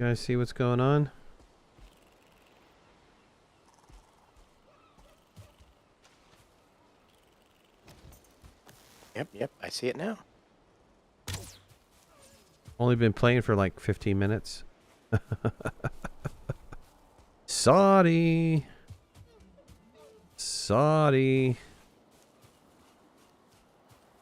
guys see what's going on? Yep, I see it now. Only been playing for like 15 minutes. Sorry.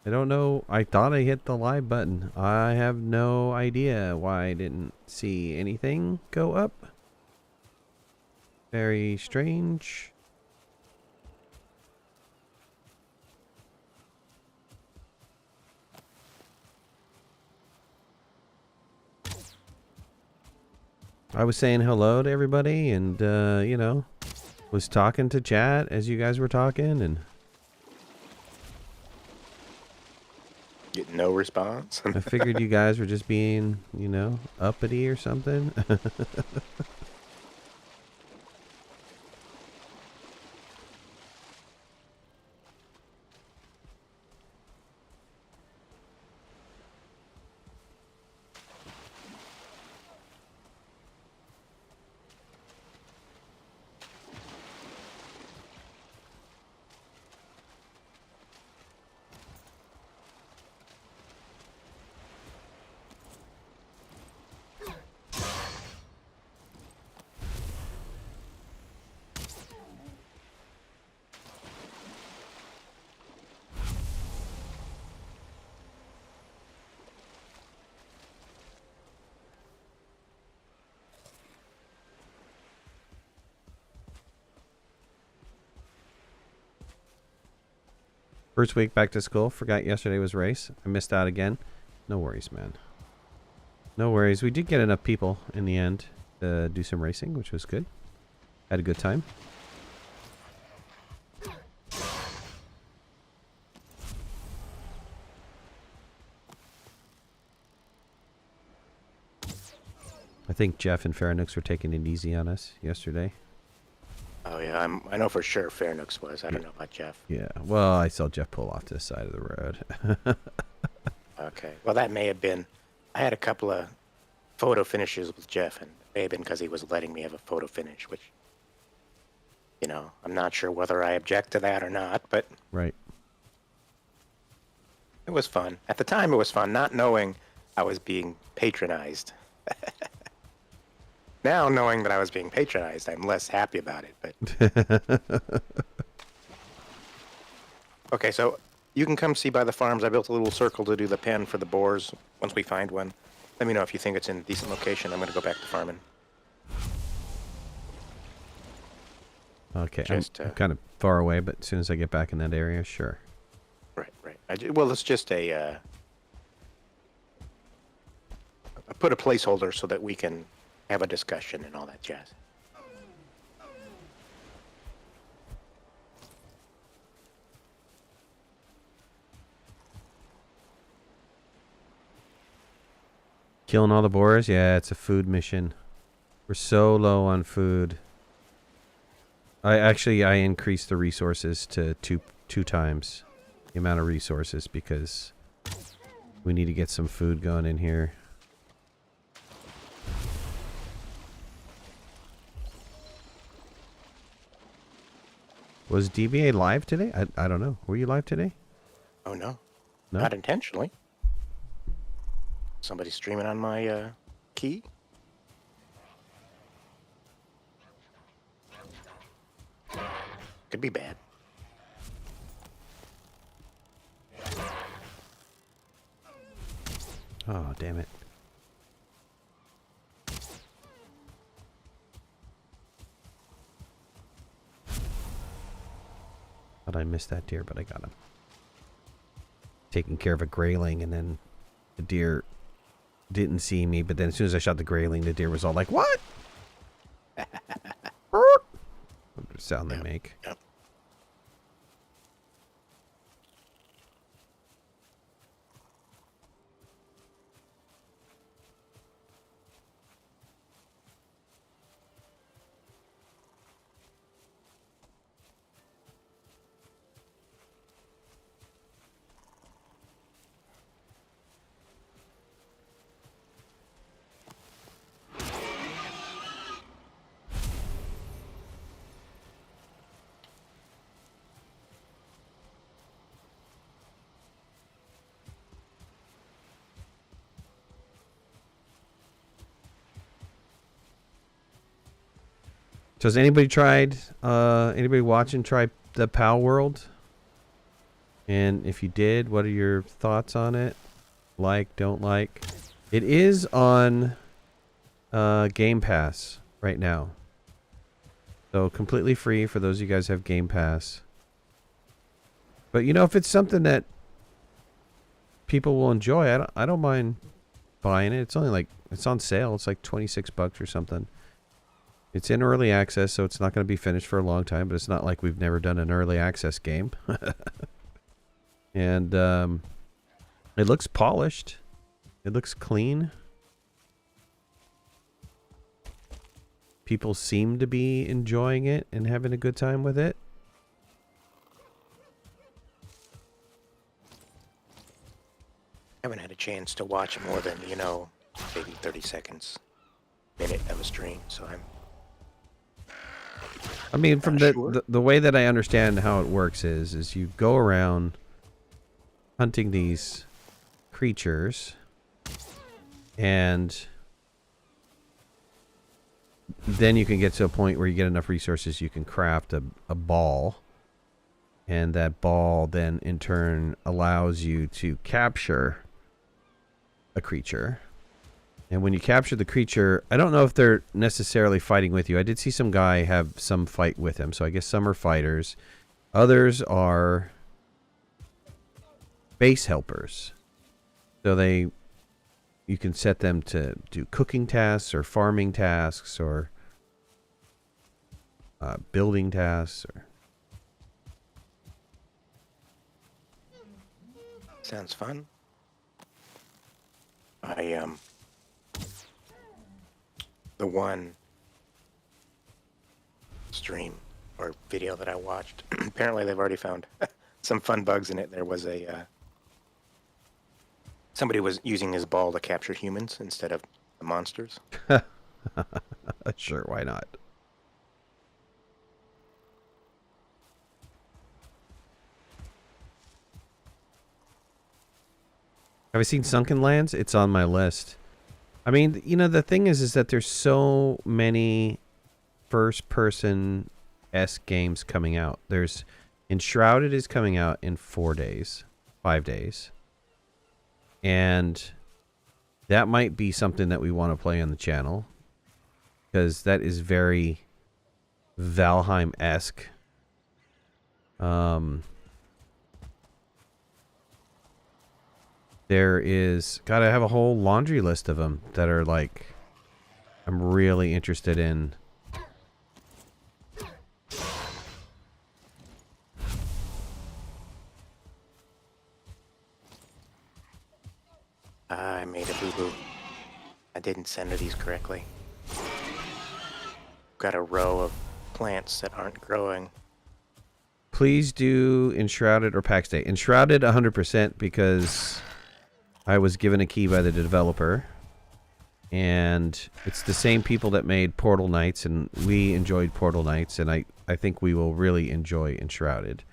I don't know. I thought I hit the live button. I have no idea why I didn't see anything go up. Very strange. I was saying hello to everybody and, you know, was talking to chat as you guys were talking and... Get no response. I figured you guys were just being, you know, uppity or something. First week back to school. Forgot yesterday was race. I missed out again. No worries, man. No worries. We did get enough people in the end to do some racing, which was good. Had a good time. I think Jeff and Faranux were taking it easy on us yesterday. Oh yeah, I know for sure Fairnooks was. I don't know about Jeff. Yeah, well, I saw Jeff pull off to the side of the road. Okay, well that may have been. I had a couple of photo finishes with Jeff, and it may have been because he was letting me have a photo finish, which, you know, I'm not sure whether I object to that or not, but Right. it was fun. At the time, it was fun, not knowing I was being patronized. Now, knowing that I was being patronized, I'm less happy about it. But okay, so you can come see by the farms. I built a little circle to do the pen for the boars once we find one. Let me know if you think it's in a decent location. I'm going to go back to farming. Okay, Just, I'm kind of far away, but as soon as I get back in that area, sure. Right. Well, it's just I put a placeholder so that we can have a discussion and all that jazz. Killing all the boars? Yeah, it's a food mission. We're so low on food. I increased the resources to two times the amount of resources because we need to get some food going in here. Was DBA live today? I don't know. Were you live today? Oh no, No? not intentionally. Somebody streaming on my key. Could be bad. Oh, damn it. Thought I missed that deer, but I got him. Taking care of a grayling, and then the deer didn't see me, but then as soon as I shot the grayling, the deer was all like, "What?" What the sound they make. Yep. So has anybody tried, anybody watching try the PAL World? And if you did, what are your thoughts on it? Like, don't like? It is on Game Pass right now. So completely free for those of you guys who have Game Pass. But you know, if it's something that people will enjoy, I don't mind buying it. It's only like, it's on sale. It's like $26 or something. It's in early access, so it's not going to be finished for a long time, but it's not like we've never done an early access game. And it looks polished. It looks clean. People seem to be enjoying it and having a good time with it. I haven't had a chance to watch more than, you know, maybe 30 seconds, minute of a stream, so I mean, from sure. the way that I understand how it works is you go around hunting these creatures, and then you can get to a point where you get enough resources you can craft a ball, and that ball then in turn allows you to capture a creature. And when you capture the creature, I don't know if they're necessarily fighting with you. I did see some guy have some fight with him, so I guess some are fighters. Others are base helpers. So you can set them to do cooking tasks or farming tasks or building tasks. Or Sounds fun. The one stream or video that I watched, apparently they've already found some fun bugs in it. There was somebody was using his ball to capture humans instead of the monsters. Sure, why not? Have I seen Sunken Lands? It's on my list. I mean, you know, the thing is that there's so many first-person-esque games coming out. There's Enshrouded is coming out in 4 days, 5 days. And that might be something that we want to play on the channel, because that is very Valheim-esque. There is, God, I have a whole laundry list of them that are like, I'm really interested in. I made a boo-boo. I didn't send her these correctly. Got a row of plants that aren't growing. Please do Enshrouded or Pax Day. Enshrouded 100% because I was given a key by the developer. And it's the same people that made Portal Knights, and we enjoyed Portal Knights, and I think we will really enjoy Enshrouded.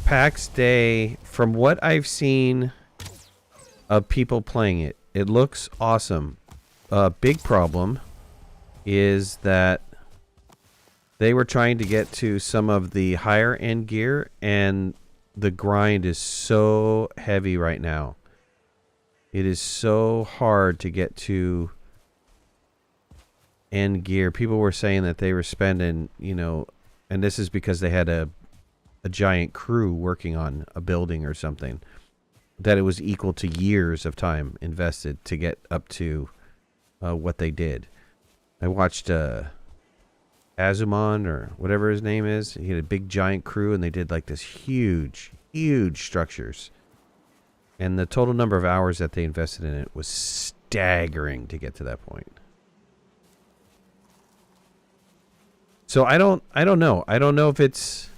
PAX Day, from what I've seen of people playing it, it looks awesome. Big problem is that they were trying to get to some of the higher end gear, and the grind is so heavy right now. It is so hard to get to end gear. People were saying that they were spending, you know, and this is because they had a giant crew working on a building or something, that it was equal to years of time invested to get up to what they did. I watched Azumon or whatever his name is. He had a big giant crew, and they did like this huge structures. And the total number of hours that they invested in it was staggering to get to that point. So I don't know. I don't know if it's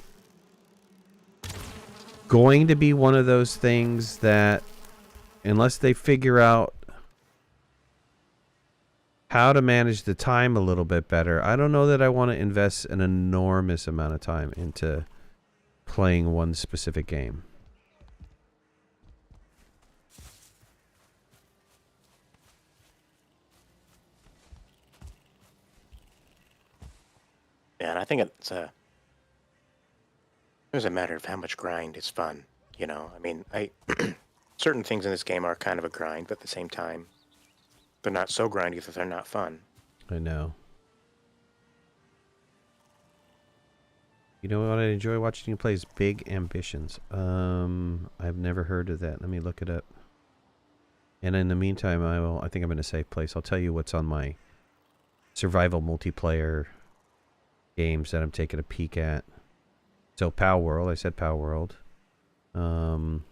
going to be one of those things that, unless they figure out how to manage the time a little bit better, I don't know that I want to invest an enormous amount of time into playing one specific game. Yeah, and I think it's a matter of how much grind is fun. You know, I mean, certain things in this game are kind of a grind, but at the same time, they're not so grindy that they're not fun. I know. You know what I enjoy watching you play is Big Ambitions. I've never heard of that. Let me look it up. And in the meantime, I think I'm in a safe place. I'll tell you what's on my survival multiplayer games that I'm taking a peek at. So Pow World, I said Pow World. God,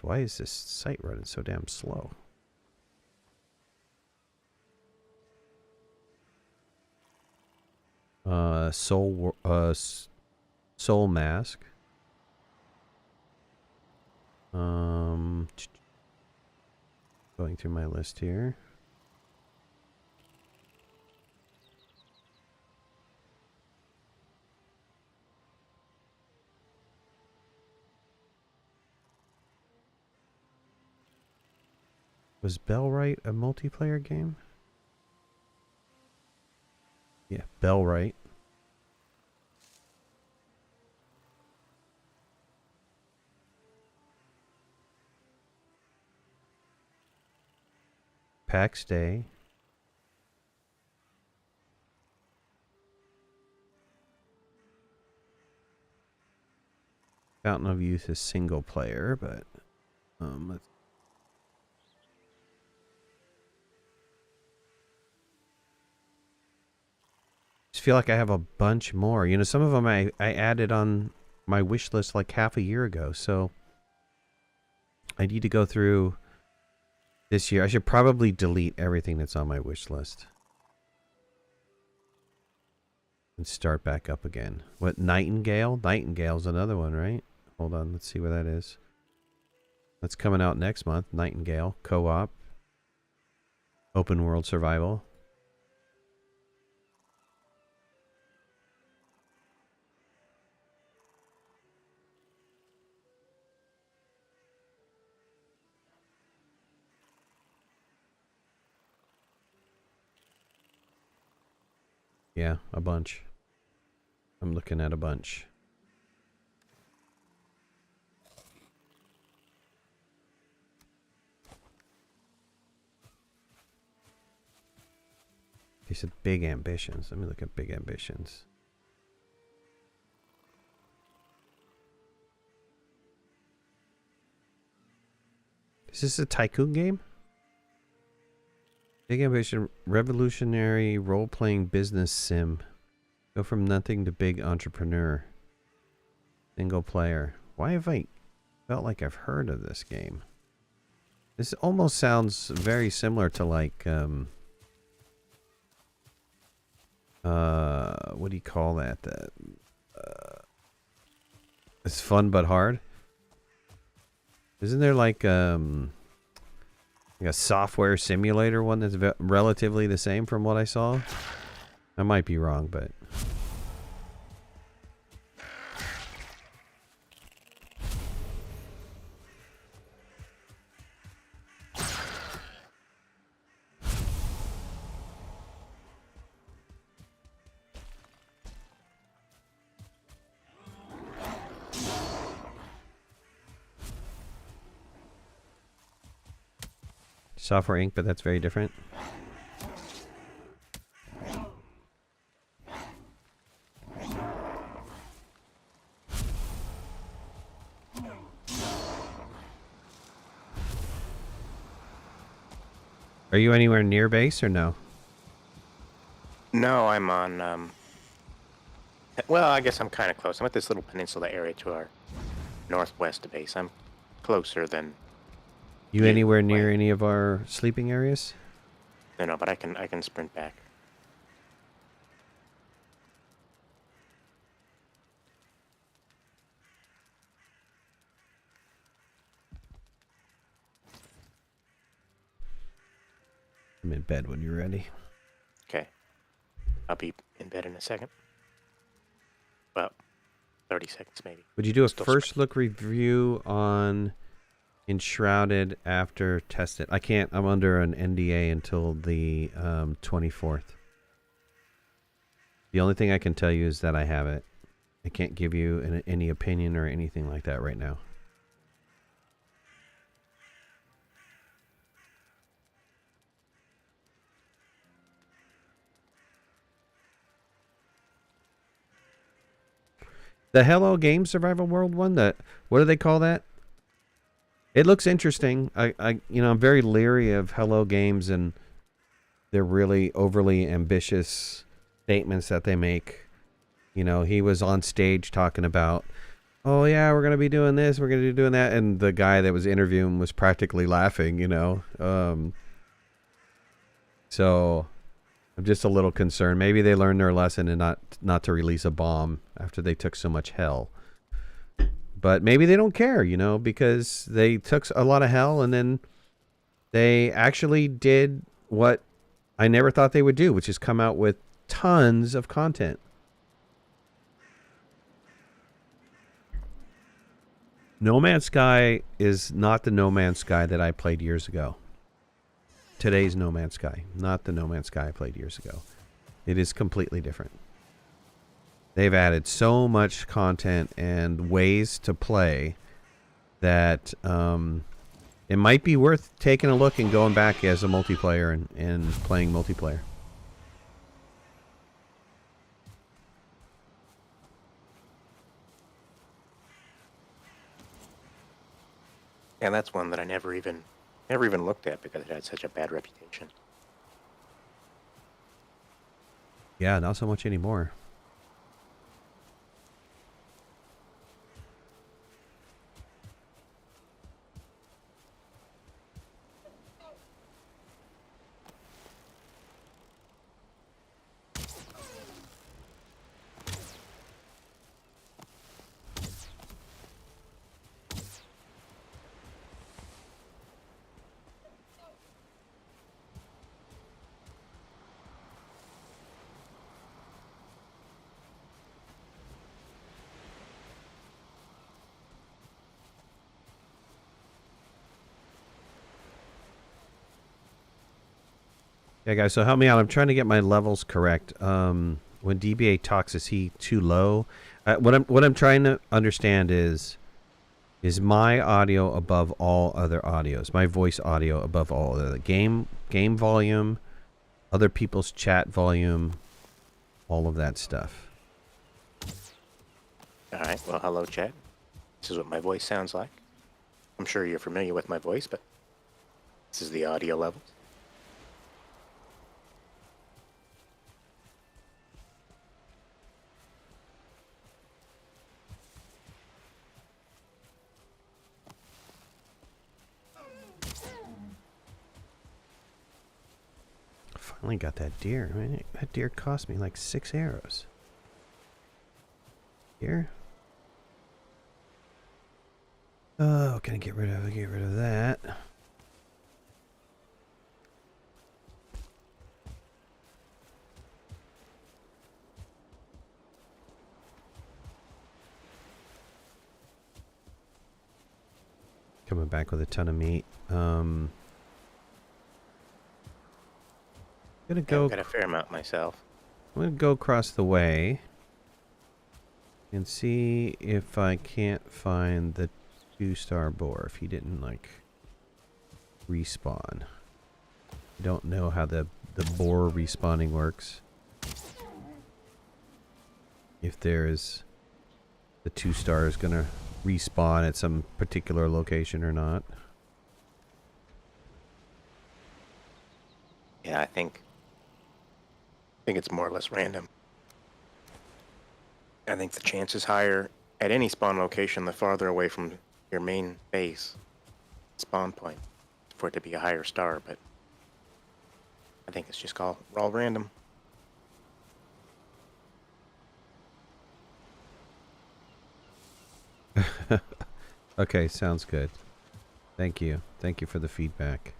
why is this site running so damn slow? Soul Mask. Going through my list here. Was Bellwright a multiplayer game? Yeah, Bellwright. PAX Day. Fountain of Youth is single player, but let's just feel like I have a bunch more. You know, some of them I added on my wish list like half a year ago, so I need to go through this year. I should probably delete everything that's on my wish list and start back up again. What, Nightingale? Nightingale's another one, right? Hold on, let's see where that is. That's coming out next month. Nightingale, co-op, open world survival. Yeah, a bunch. I'm looking at a bunch. He said Big Ambitions. Let me look at Big Ambitions. Is this a tycoon game? Big Ambition, revolutionary role-playing business sim. Go from nothing to big entrepreneur. Single player. Why have I felt like I've heard of this game? This almost sounds very similar to like, what do you call that? It's fun but hard. Isn't there like a software simulator one that's relatively the same from what I saw? I might be wrong, but Software Inc., but that's very different. Are you anywhere near base or no? No, I'm on, well, I guess I'm kind of close. I'm at this little peninsula area to our northwest base. I'm closer than You anywhere near any of our sleeping areas? No, but I can sprint back. I'm in bed when you're ready. Okay. I'll be in bed in a second. Well, 30 seconds maybe. Would you do a Still first look review on Enshrouded after tested? I can't. I'm under an NDA until the 24th. The only thing I can tell you is that I have it. I can't give you any opinion or anything like that right now. The Hello Game Survival World one, what do they call that? It looks interesting. I'm very leery of Hello Games and their really overly ambitious statements that they make. You know, he was on stage talking about, oh yeah, we're gonna be doing this, we're gonna be doing that, and the guy that was interviewing was practically laughing. So I'm just a little concerned. Maybe they learned their lesson and not to release a bomb after they took so much hell. But maybe they don't care, because they took a lot of hell and then they actually did what I never thought they would do, which is come out with tons of content. No Man's Sky is not the No Man's Sky that I played years ago. Today's No Man's Sky, not the No Man's Sky I played years ago. It is completely different. They've added so much content and ways to play that it might be worth taking a look and going back as a multiplayer and playing multiplayer. And that's one that I never even looked at because it had such a bad reputation. Yeah, not so much anymore. Yeah, guys, so help me out. I'm trying to get my levels correct. When DBA talks, is he too low? What I'm trying to understand is my audio above all other audios? My voice audio above all other game volume, other people's chat volume, all of that stuff. All right. Well, hello, chat. This is what my voice sounds like. I'm sure you're familiar with my voice, but this is the audio levels. Finally got that deer. I mean, that deer cost me like 6 arrows. Here. Oh, can I get rid of that? Coming back with a ton of meat. Gonna go. I've got a fair amount myself. I'm gonna go across the way and see if I can't find the 2-star boar. If he didn't like respawn. I don't know how the boar respawning works. If there is the 2-star is gonna respawn at some particular location or not. Yeah, I think it's more or less random. I think the chance is higher at any spawn location the farther away from your main base spawn point for it to be a higher star, but I think it's just all random. Okay, sounds good. Thank you. Thank you for the feedback.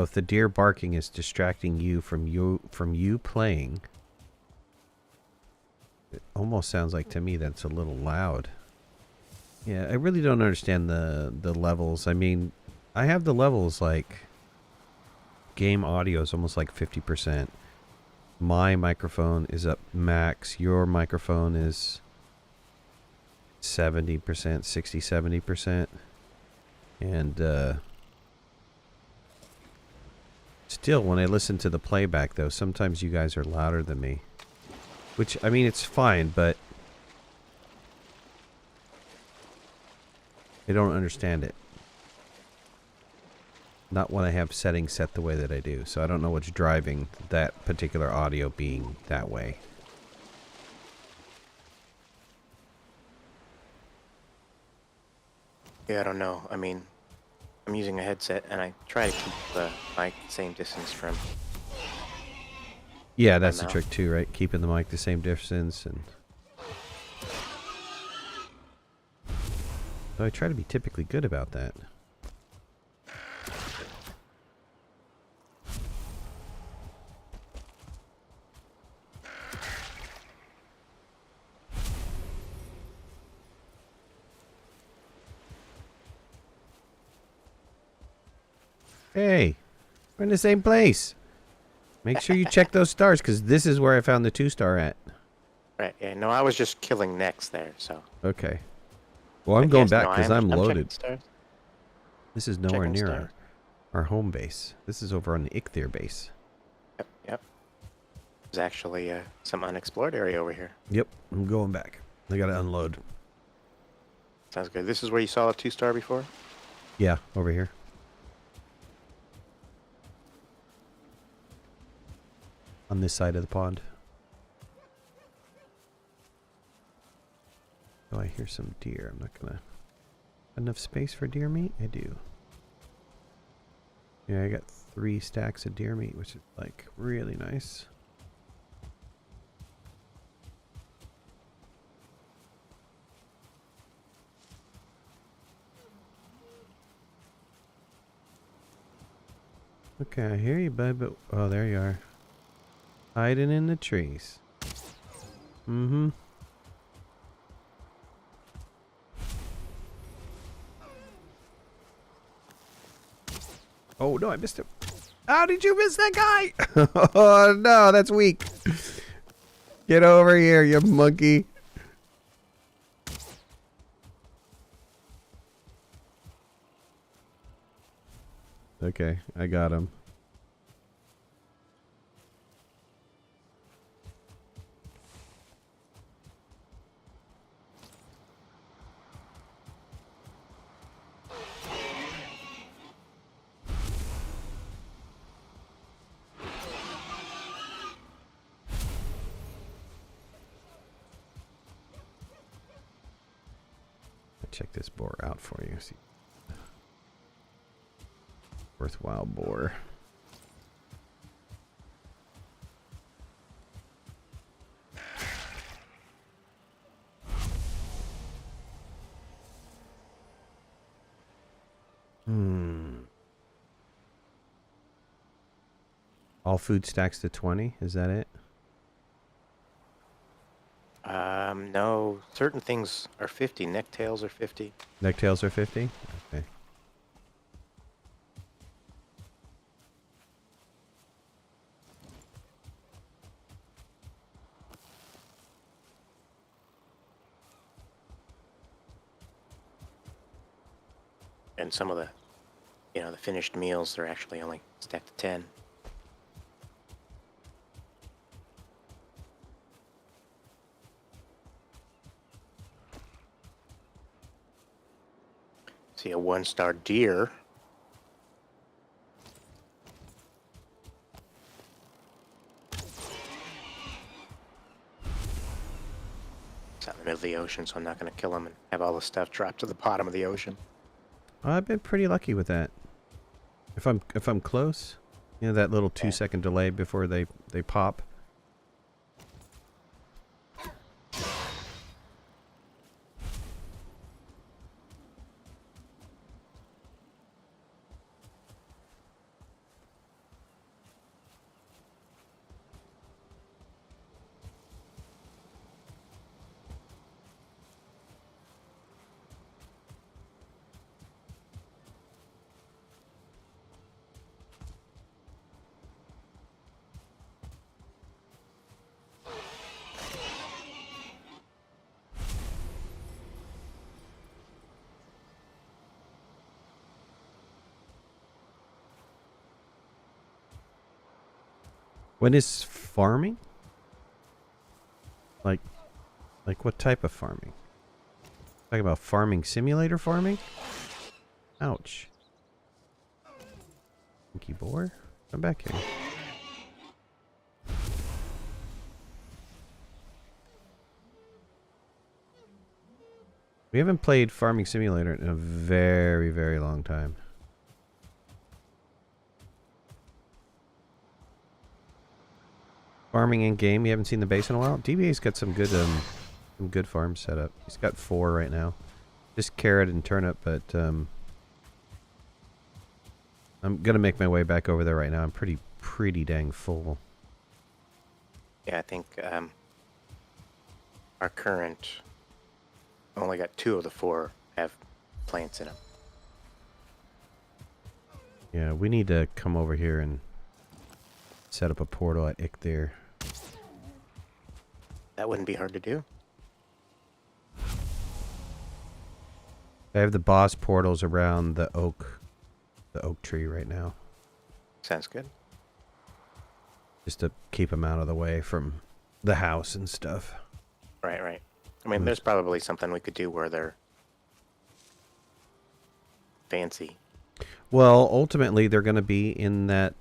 if the deer barking is distracting you from you playing, it almost sounds like to me that's a little loud. Yeah, I really don't understand the levels. I mean, I have the levels like game audio is almost like 50%. My microphone is up max. Your microphone is 70%, 60-70%. And still, when I listen to the playback, though, sometimes you guys are louder than me. Which, I mean, it's fine, but I don't understand it. Not when I have settings set the way that I do. So I don't know what's driving that particular audio being that way. Yeah, I don't know. I mean, I'm using a headset, and I try to keep the mic the same distance from Yeah, my that's the mouth. trick too, right? Keeping the mic the same distance. And so I try to be typically good about that. Hey, we're in the same place. Make sure you check those stars, because this is where I found the 2-star at. Right. Yeah. No, I was just killing necks there. So. Okay. Well, I'm But going yes, back no, because I'm checking checking loaded. stars. This is nowhere Checking near stars. our home base. This is over on the Ichthir base. Yep. Yep. There's actually some unexplored area over here. Yep, I'm going back. I gotta unload. Sounds good. This is where you saw a 2-star before? Yeah, over here. On this side of the pond. Oh, I hear some deer. I'm not gonna... Enough space for deer meat? I do. Yeah, I got 3 stacks of deer meat, which is like really nice. Okay, I hear you, bud, but... Oh, there you are. Hiding in the trees. Mm-hmm. Oh, no, I missed him. How did you miss that guy? Oh, no, that's weak. Get over here, you monkey. Okay, I got him. Check this boar out for you. See, worthwhile boar. All food stacks to 20. Is that it? No. Certain things are 50. Necktails are 50. Necktails are 50? Okay. And some of the, the finished meals are actually only stacked to 10. See a 1-star deer. It's out in the middle of the ocean, so I'm not going to kill him and have all the stuff dropped to the bottom of the ocean. I've been pretty lucky with that. If I'm close, that little 2-second delay before they pop. When is farming? Like what type of farming? Talking about farming simulator farming? Ouch. Pinky boar? Come back here. We haven't played Farming Simulator in a very, very long time. Farming in game, you haven't seen the base in a while? DBA's got some good farms set up. He's got 4 right now. Just carrot and turnip, but I'm gonna make my way back over there right now. I'm pretty dang full. Yeah, I think our current only got 2 of the 4 have plants in them. Yeah, we need to come over here and set up a portal at Ichthyr. That wouldn't be hard to do. I have the boss portals around the oak tree right now. Sounds good. Just to keep them out of the way from the house and stuff. Right, right. I mean, there's probably something we could do where they're fancy. Well, ultimately, they're going to be in that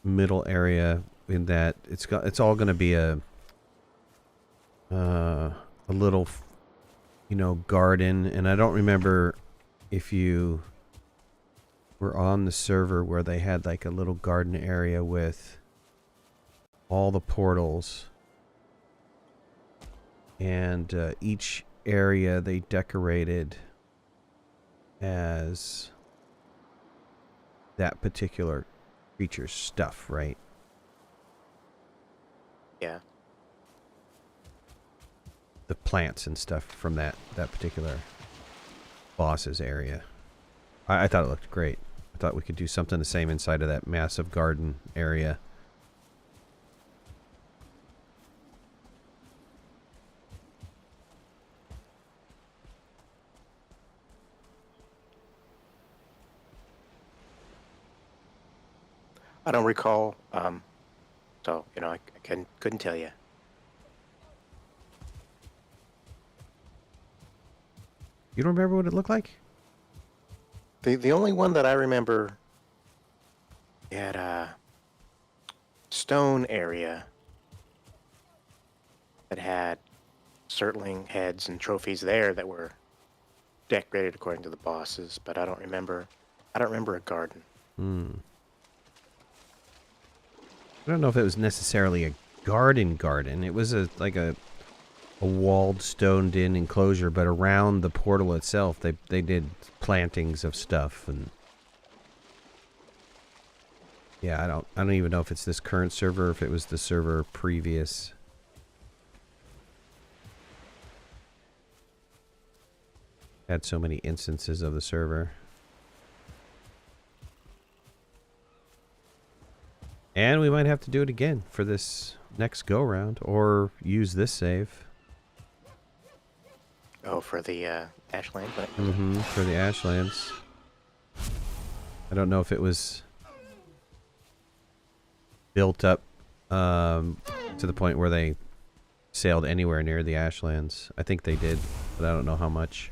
middle area. In that it's all going to be a little, garden. And I don't remember if you were on the server where they had like a little garden area with all the portals. And each area they decorated as that particular creature's stuff, right? Yeah. The plants and stuff from that particular boss's area. I thought it looked great. I thought we could do something the same inside of that massive garden area. I don't recall, so, I couldn't tell you. You don't remember what it looked like? The only one that I remember had a stone area that had Surtling heads and trophies there that were decorated according to the bosses, but I don't remember a garden. I don't know if it was necessarily a garden. It was like a walled, stoned-in enclosure, but around the portal itself, they did plantings of stuff. And yeah, I don't even know if it's this current server or if it was the server previous. Had so many instances of the server. And we might have to do it again for this next go-round, or use this save. Oh, for the Ashland? For the Ashlands. I don't know if it was built up to the point where they sailed anywhere near the Ashlands. I think they did, but I don't know how much.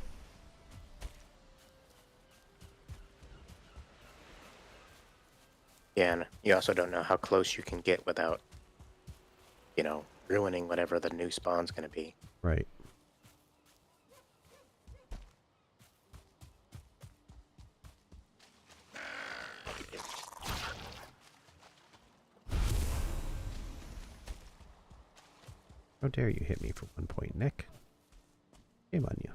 Yeah, and you also don't know how close you can get without, ruining whatever the new spawn's going to be. Right. How dare you hit me for 1 point, Nick? Shame on you.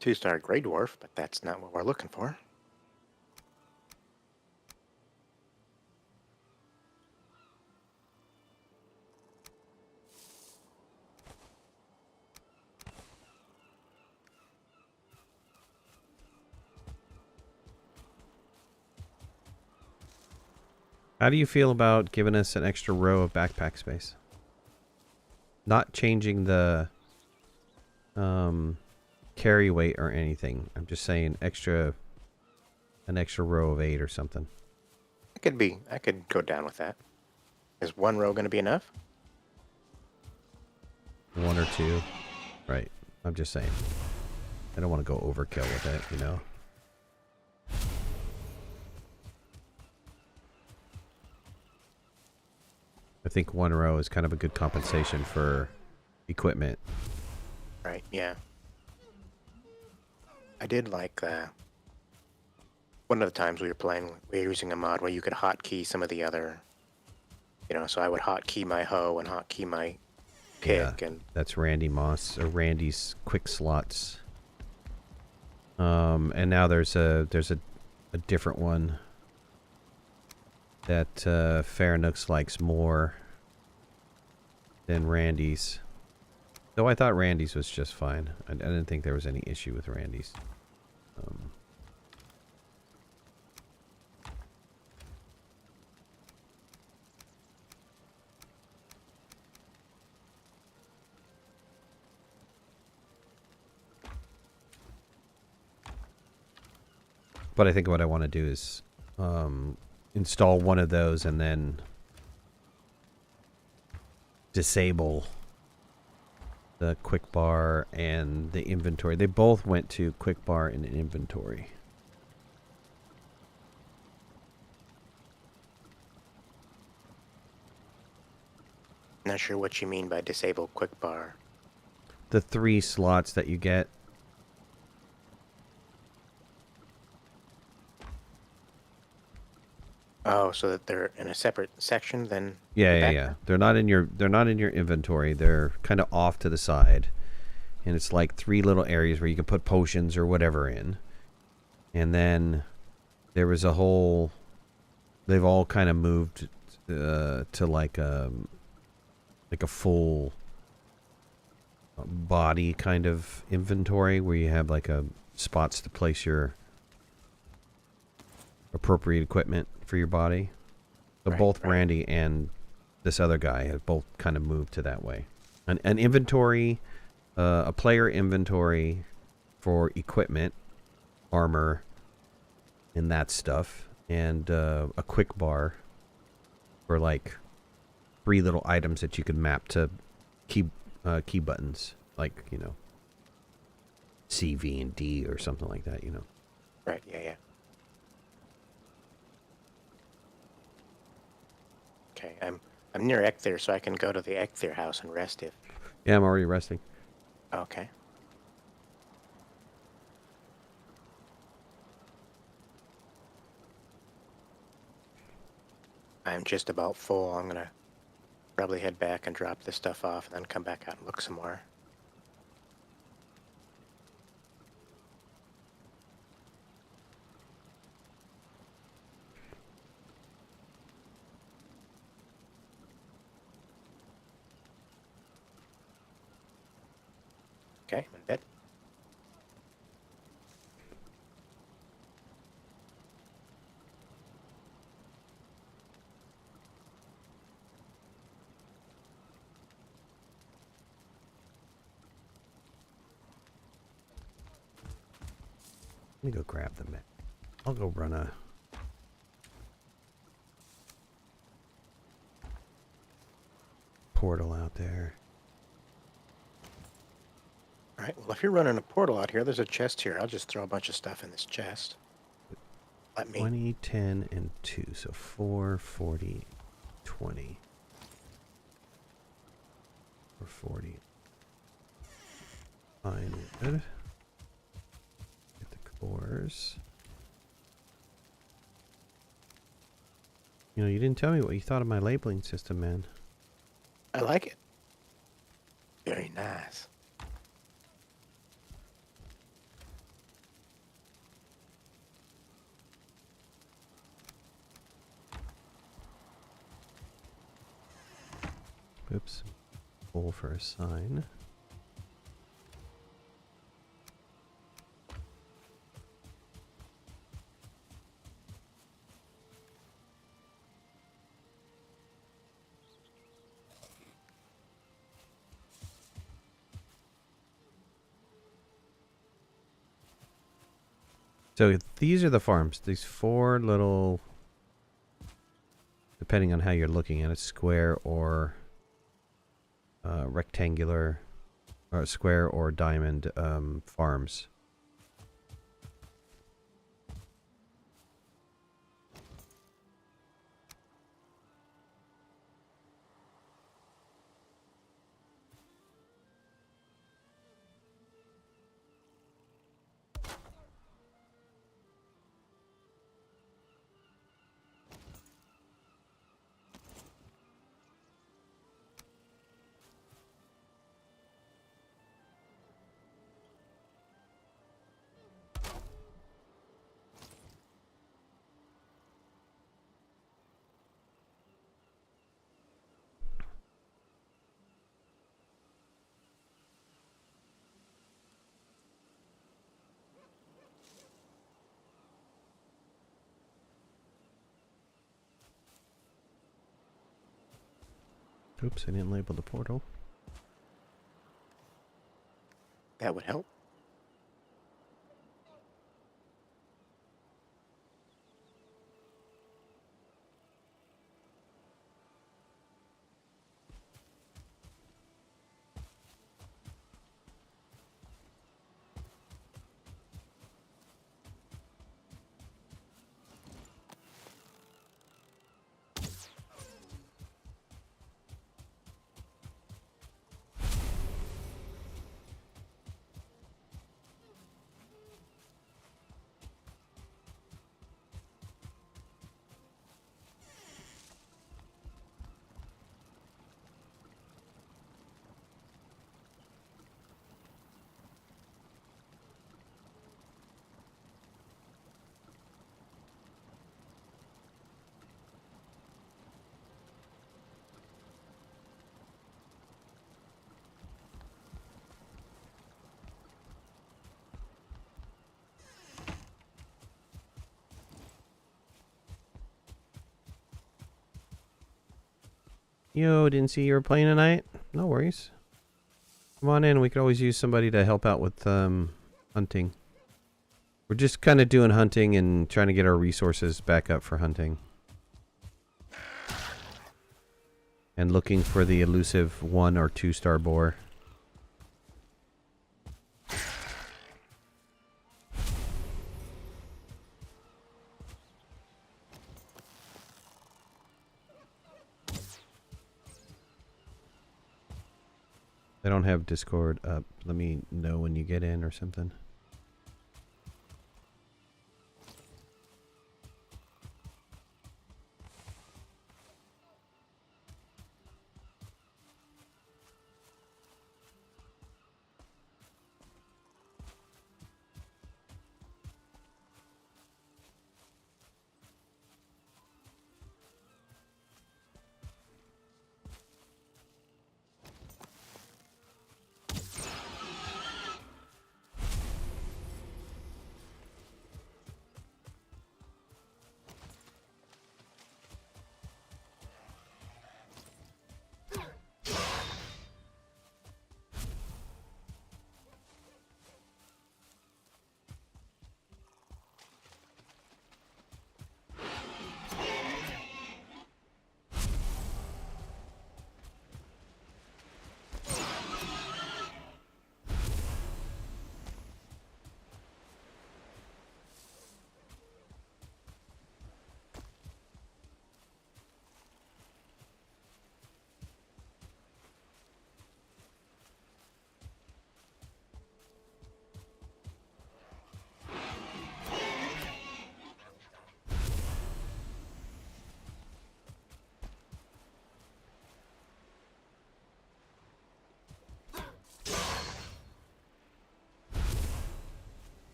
Two-star Grey Dwarf, but that's not what we're looking for. How do you feel about giving us an extra row of backpack space? Not changing the carry weight or anything. I'm just saying an extra row of 8 or something. I could go down with that. Is one row going to be enough? 1 or 2. Right. I'm just saying. I don't want to go overkill with it, you know. I think 1 row is kind of a good compensation for equipment. Right, yeah. I did like one of the times we were using a mod where you could hotkey some of the other, so I would hotkey my hoe and hotkey my pick, Yeah, and that's Randy Moss or Randy's quick slots. And now there's a different one that Fairnooks likes more than Randy's. Though I thought Randy's was just fine. I didn't think there was any issue with Randy's. But I think what I want to do is install one of those and then disable the quick bar and the inventory. They both went to quick bar and inventory. not sure what you mean by disable quick bar. The 3 slots that you get. Oh, so that they're in a separate section than Yeah. They're not in your inventory. They're kind of off to the side. And it's like 3 little areas where you can put potions or whatever in. And then there was a whole, they've all kind of moved to like a full body kind of inventory where you have like a spots to place your appropriate equipment for your body. So both right. Randy and this other guy have both kind of moved to that way. An inventory, a player inventory for equipment, armor, and that stuff, and a quick bar for like 3 little items that you can map to key buttons, like, C, V, and D or something like that, Right, yeah. Okay, I'm near Ecther, so I can go to the Ecther house and rest if... Yeah, I'm already resting. Okay. I'm just about full. I'm gonna probably head back and drop this stuff off and then come back out and look some more. Okay, I'm in bed. Let me go grab the map. I'll go run a portal out there. All right, well, if you're running a portal out here, there's a chest here. I'll just throw a bunch of stuff in this chest. Let me... 20, 10, and 2. So 4, 40, 20. Or 40. Fine. Good. Get the cores. You didn't tell me what you thought of my labeling system, man. I like it. Very nice. Oops. Pull for a sign. So these are the farms. These 4 little, depending on how you're looking at it, square or rectangular, or square or diamond farms. Oops, I didn't label the portal. That would help. Yo, didn't see you were playing tonight? No worries. Come on in. We could always use somebody to help out with hunting. We're just kind of doing hunting and trying to get our resources back up for hunting. And looking for the elusive 1 or 2 star boar. I don't have Discord up. Let me know when you get in or something.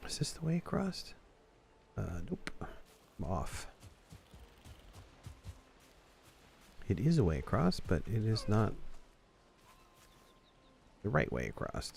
Is this the way across? Nope. I'm off. It is a way across, but it is not the right way across.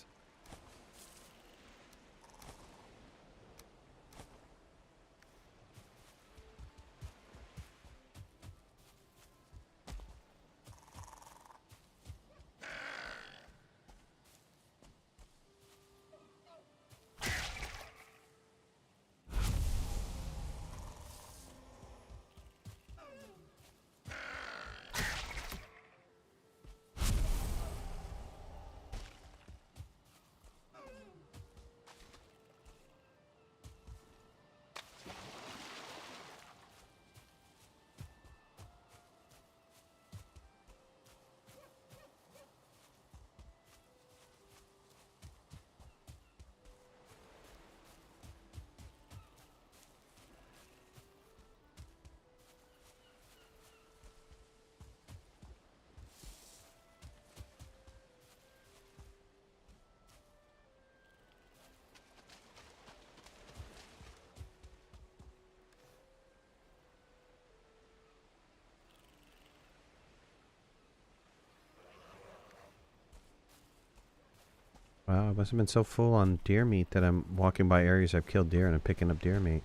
Wow, I must have been so full on deer meat that I'm walking by areas I've killed deer and I'm picking up deer meat.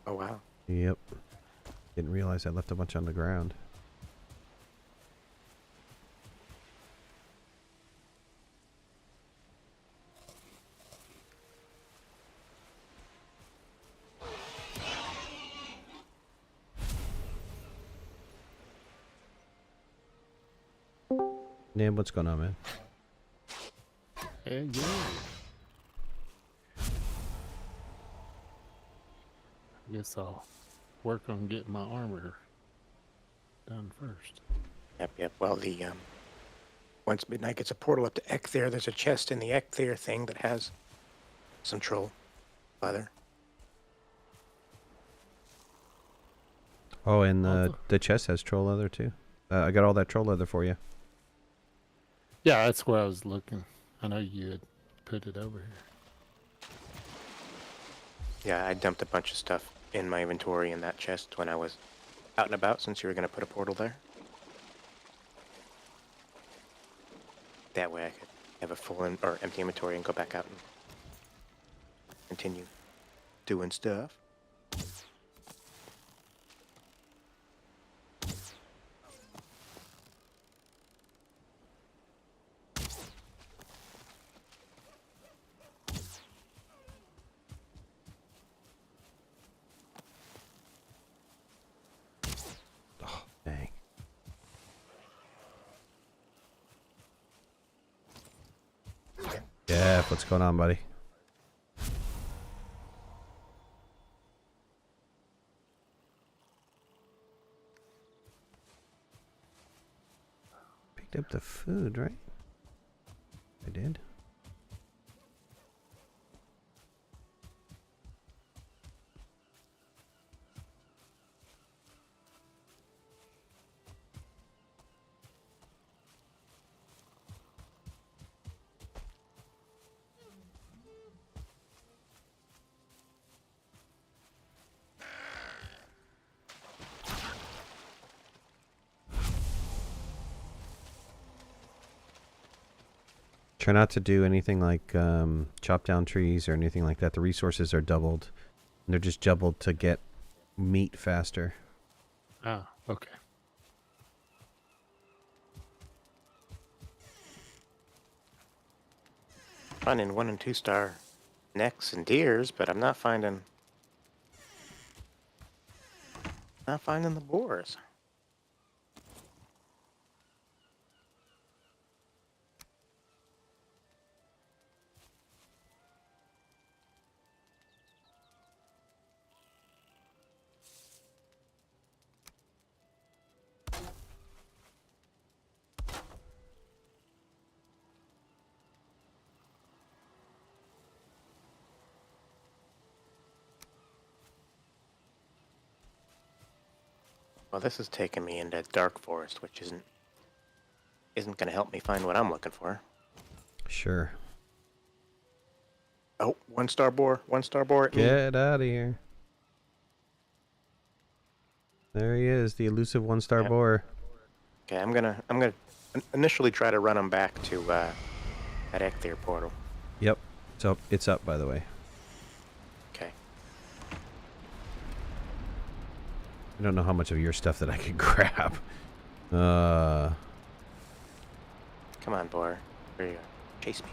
Oh, wow. Yep. Didn't realize I left a bunch on the ground. Nib, what's going on, man? Hey, yeah. I guess I'll work on getting my armor done first. Yep. Well, once Midnight gets a portal up to Ecthere, there's a chest in the Ecthere thing that has some troll leather. Oh, and the chest has troll leather too. I got all that troll leather for you. Yeah, that's where I was looking. I know you had put it over here. Yeah, I dumped a bunch of stuff in my inventory in that chest when I was out and about, since you were going to put a portal there. That way I could have a full or empty inventory and go back out and continue doing stuff. Oh, dang. Yeah, what's going on, buddy? Picked up the food, right? I did. Try not to do anything like chop down trees or anything like that. The resources are doubled. And they're just doubled to get meat faster. Ah, okay. Finding 1 and 2 star necks and deers, but I'm not finding the boars. Well, this is taking me into dark forest, which isn't going to help me find what I'm looking for. Sure. Oh, 1 star boar, 1 star boar at me. Get out of here. There he is, the elusive 1-star Yep. boar. Okay, I'm gonna initially try to run them back to that Ecthere portal. Yep. So it's up, by the way. Okay. I don't know how much of your stuff that I can grab. Come on, boar. Here you go. Chase me.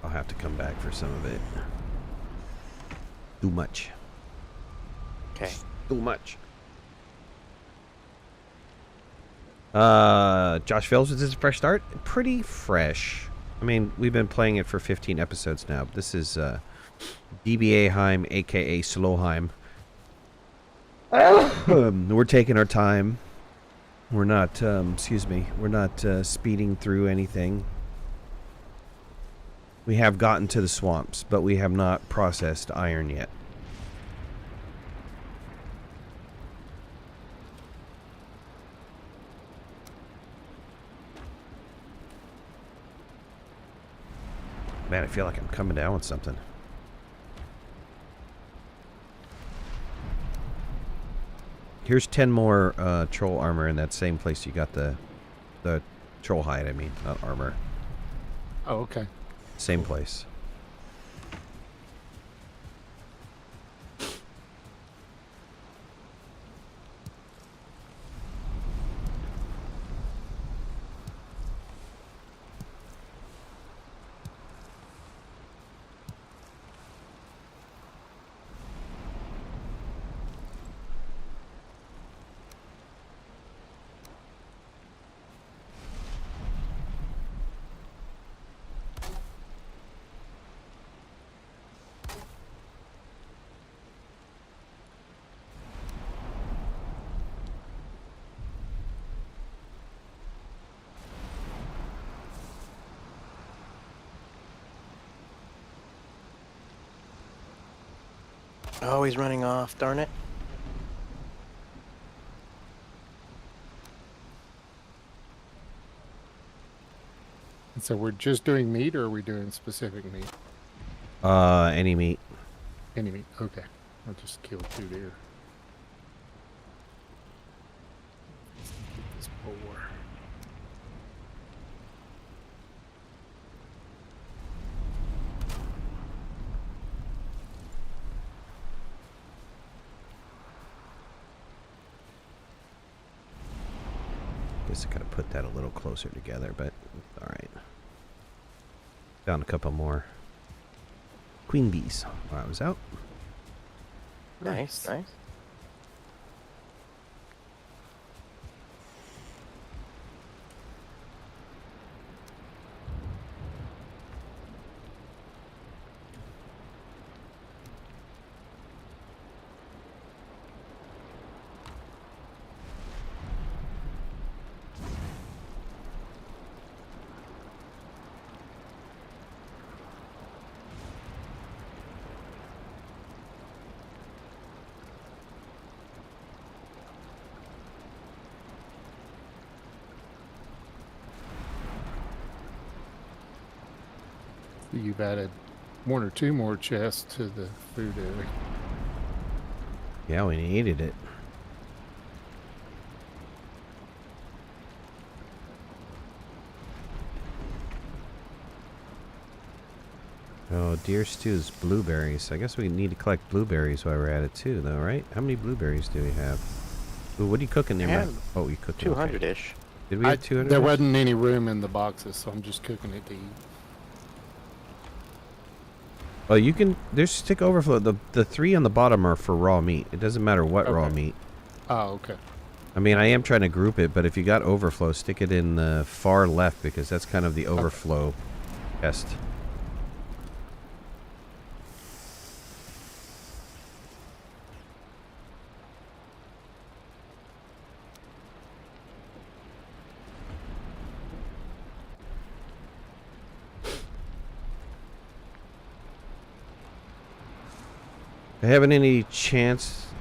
I'll have to come back for some of it. Too much. Okay. Too much. Josh Phillips, is this a fresh start? Pretty fresh. I mean, we've been playing it for 15 episodes now. But this is DBA-Heim, aka Slowheim. We're taking our time. We're not, we're not speeding through anything. We have gotten to the swamps, but we have not processed iron yet. Man, I feel like I'm coming down with something. Here's 10 more troll armor in that same place you got the troll hide, I mean, not armor. Oh, okay. Same place. Oh, he's running off. Darn it. And so we're just doing meat, or are we doing specific meat? Any meat. Any meat. Okay. I'll just kill 2 deer. This boar. Guess I gotta put that a little closer together, but alright. Found a couple more queen bees while I was out. Nice, nice. You've added 1 or 2 more chests to the food area. Yeah, we needed it. Oh, deer stews, blueberries. I guess we need to collect blueberries while we're at it too, though, right? How many blueberries do we have? Ooh, what are you cooking there, Matt? Oh, you cooked 200-ish. Did we have 200? There wasn't any room in the boxes, so I'm just cooking it to eat. Oh, you can. There's stick overflow. The 3 on the bottom are for raw meat. It doesn't matter what raw meat. Oh, okay. I mean, I am trying to group it, but if you got overflow, stick it in the far left because that's kind of the overflow chest.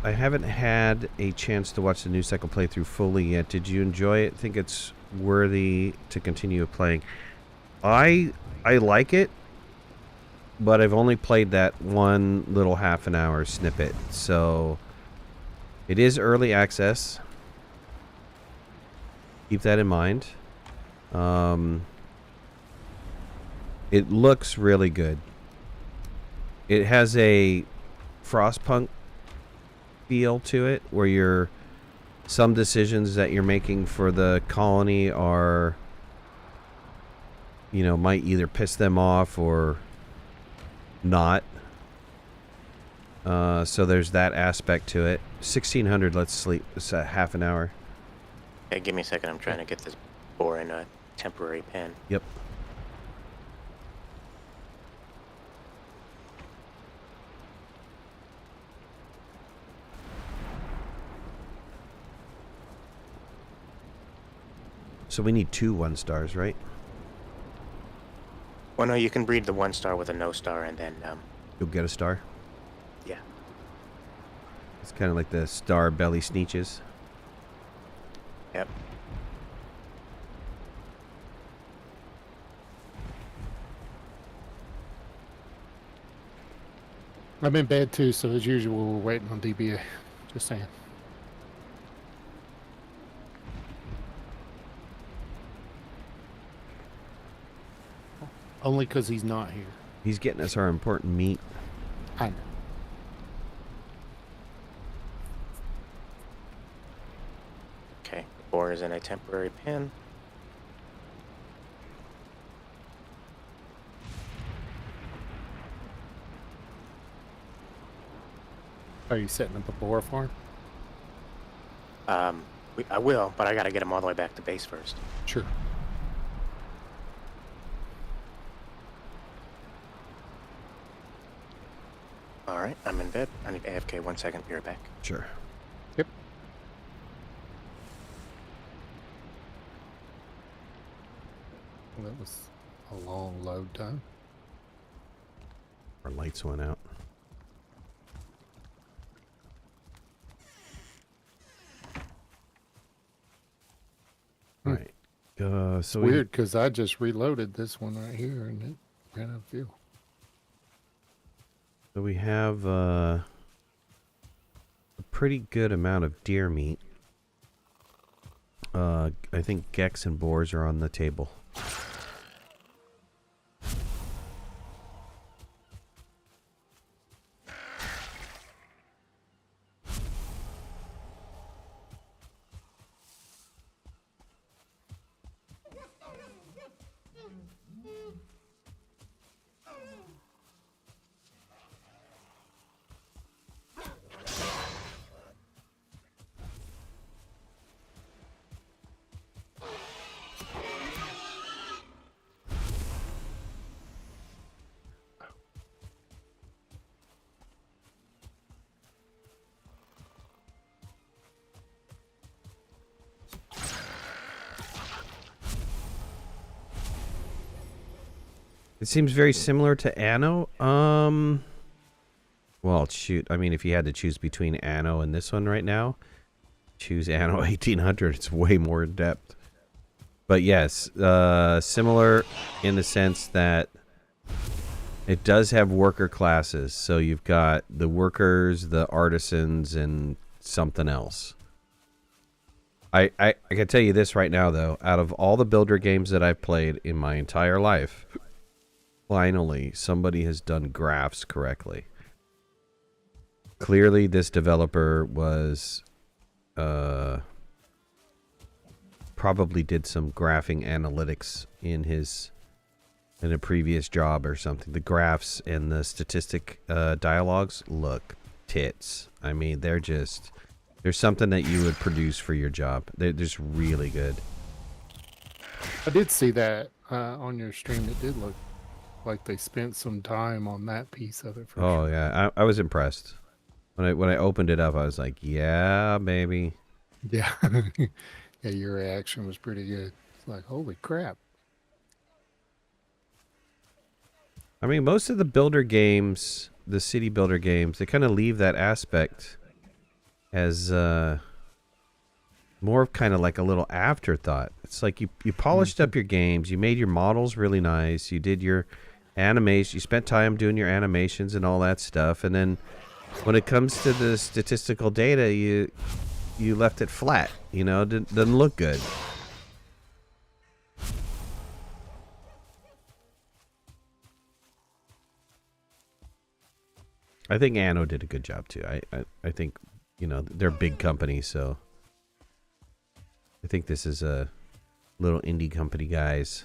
I haven't had a chance to watch the new second playthrough fully yet. Did you enjoy it? Think it's worthy to continue playing? I like it, but I've only played that one little half an hour snippet, so it is early access. Keep that in mind. It looks really good. It has a Frostpunk feel to it, where some decisions that you're making for the colony are, might either piss them off or not. So there's that aspect to it. 1600, let's sleep. It's a half an hour. Hey, give me a second. I'm trying to get this boar in a temporary pen. Yep. So we need 2 1-stars, right? Well, no, you can breed the 1-star with a no-star, and then, You'll get a star. yeah. It's kind of like the star belly sneeches. Yep. I'm in bed too, so as usual, we're waiting on DBA. Just saying. Only because he's not here. He's getting us our important meat. I know. Okay, boar is in a temporary pen. Are you setting up a boar farm? I will, but I got to get him all the way back to base first. Sure. All right, I'm in bed. I need AFK 1 second. Be right back. Sure. Yep. Well, that was a long load time. Our lights went out. All right. So Weird, because I just reloaded this one right here, and it ran out of fuel. So we have a pretty good amount of deer meat. I think gecks and boars are on the table. It seems very similar to Anno. Well, shoot. I mean, if you had to choose between Anno and this one right now, choose Anno 1800. It's way more in depth. But yes, similar in the sense that it does have worker classes. So you've got the workers, the artisans, and something else. I can tell you this right now, though. Out of all the builder games that I've played in my entire life, finally, somebody has done graphs correctly. Clearly, this developer was probably did some graphing analytics in a previous job or something. The graphs and the statistic dialogues look tits. I mean, there's something that you would produce for your job. They're just really good. I did see that on your stream. It did look like they spent some time on that piece of it. For sure. Yeah, I was impressed when I opened it up. I was like, yeah, baby. Yeah, yeah. Your reaction was pretty good. It's like, holy crap. I mean, most of the builder games, the city builder games, they kind of leave that aspect as more of kind of like a little afterthought. It's like you polished up your games, you made your models really nice, you did your animation, you spent time doing your animations and all that stuff, and then when it comes to the statistical data, you left it flat. You know, it doesn't look good. I think Anno did a good job too. I think, you know, they're big companies, so I think this is a little indie company, guys.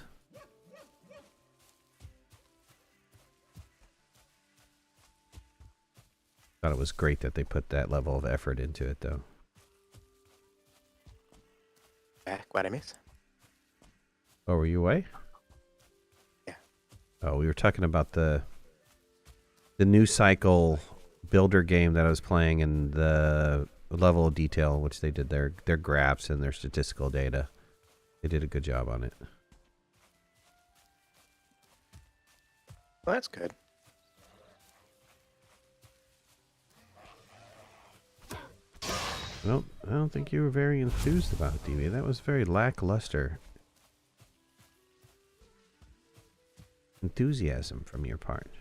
Thought it was great that they put that level of effort into it, though. Back, what I miss? Oh, were you away? Yeah. Oh, we were talking about the new cycle builder game that I was playing and the level of detail in which they did their graphs and their statistical data. They did a good job on it. Well, that's good. I don't think you were very enthused about it, DB. That was very lackluster enthusiasm from your part.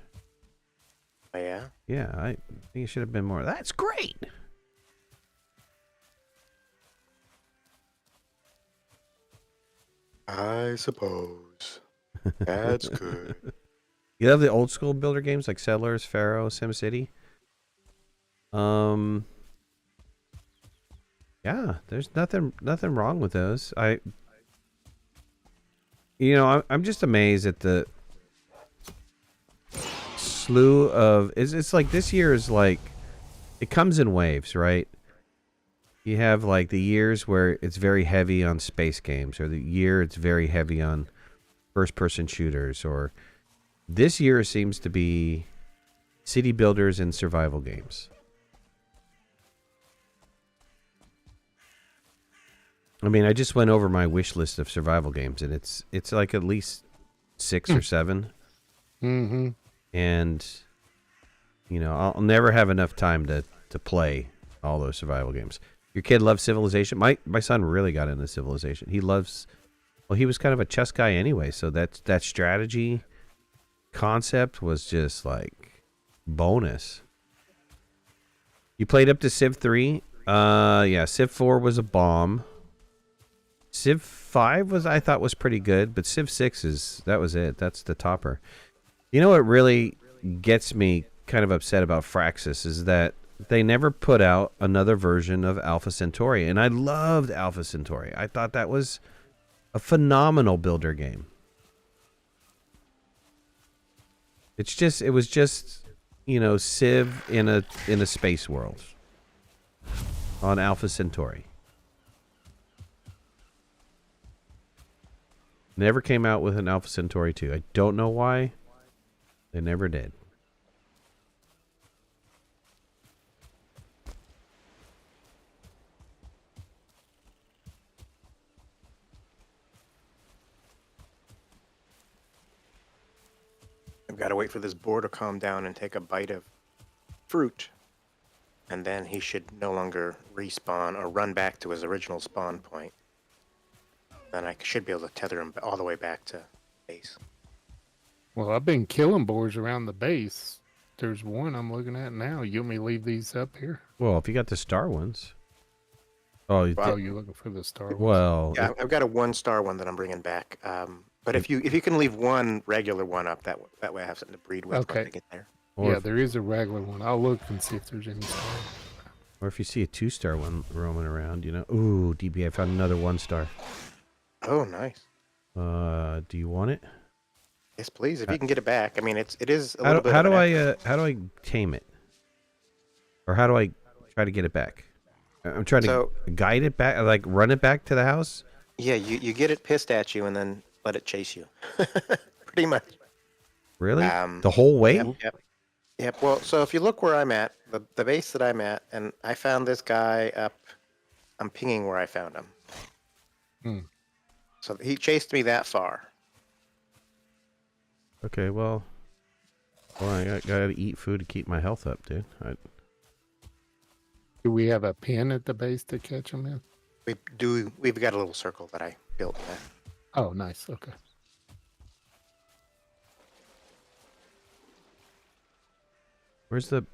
Oh, yeah? Yeah, I think it should have been more. That's great. I suppose. That's good. You love the old school builder games like Settlers, Pharaoh, SimCity? Yeah, there's nothing wrong with those. I'm just amazed at the slew of it's like this year is like it comes in waves, right? You have like the years where it's very heavy on space games, or the year it's very heavy on first person shooters, or this year seems to be city builders and survival games. I mean, I just went over my wish list of survival games, and it's like at least 6 or 7. Mm-hmm. And I'll never have enough time to play all those survival games. Your kid loves Civilization. My son really got into Civilization. He was kind of a chess guy anyway, so that strategy concept was just like bonus. You played up to Civ 3? Yeah, Civ 4 was a bomb. Civ 5 I thought was pretty good, but Civ 6 that was it. That's the topper. You know what really gets me kind of upset about Fraxis is that they never put out another version of Alpha Centauri, and I loved Alpha Centauri. I thought that was a phenomenal builder game. It was just Civ in a space world on Alpha Centauri. Never came out with an Alpha Centauri 2. I don't know why. They never did. I've got to wait for this boar to calm down and take a bite of fruit. And then he should no longer respawn or run back to his original spawn point. Then I should be able to tether him all the way back to base. Well, I've been killing boars around the base. There's one I'm looking at now. You want me to leave these up here? Well, if you got the star ones. Oh, Oh, you're looking for the star ones? Well, Yeah, I've got a 1-star one that I'm bringing back. But if you can leave one regular one up, that way I have something to breed with when I get there. Yeah, there is a regular one. I'll look and see if there's any star. Or if you see a 2-star one roaming around, Ooh, DBA, I found another 1-star. Oh, nice. Do you want it? Yes, please. If you can get it back. I mean, it is a little bit. How do I tame it? Or how do I try to get it back? I'm trying to guide it back, like run it back to the house. Yeah, you get it pissed at you and then let it chase you. Pretty much. Really? The whole way? Yep. Well, so if you look where I'm at, the base that I'm at, and I found this guy up. I'm pinging where I found him. So he chased me that far. Okay, well I gotta eat food to keep my health up, dude. Do we have a pin at the base to catch them in? We do. We've got a little circle that I built there. Oh, nice. Okay. Where's the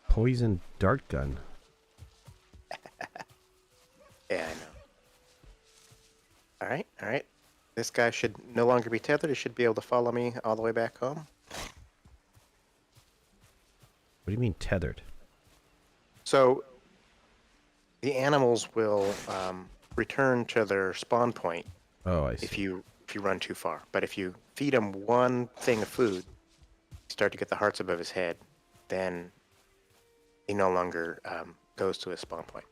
poison dart gun? Yeah, I know. All right. This guy should no longer be tethered. He should be able to follow me all the way back home. What do you mean tethered? So the animals will return to their spawn point. Oh, I see. If you run too far, but if you feed him one thing of food, start to get the hearts above his head, then he no longer goes to his spawn point.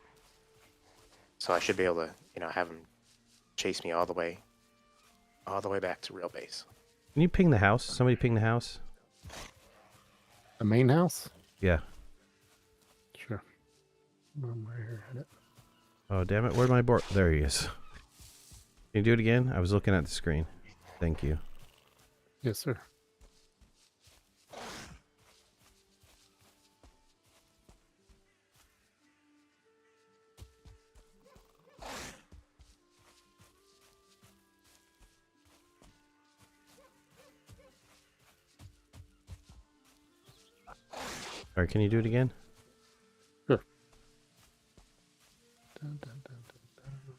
So I should be able to, have him chase me all the way back to real base. Can you ping the house? Somebody ping the house? The main house? Yeah. Sure. I'm right here at it. Oh, damn it. Where'd my board? There he is. Can you do it again? I was looking at the screen. Thank you. Yes, sir. Sorry, can you do it again? Sure. Dun, dun, dun, dun, dun.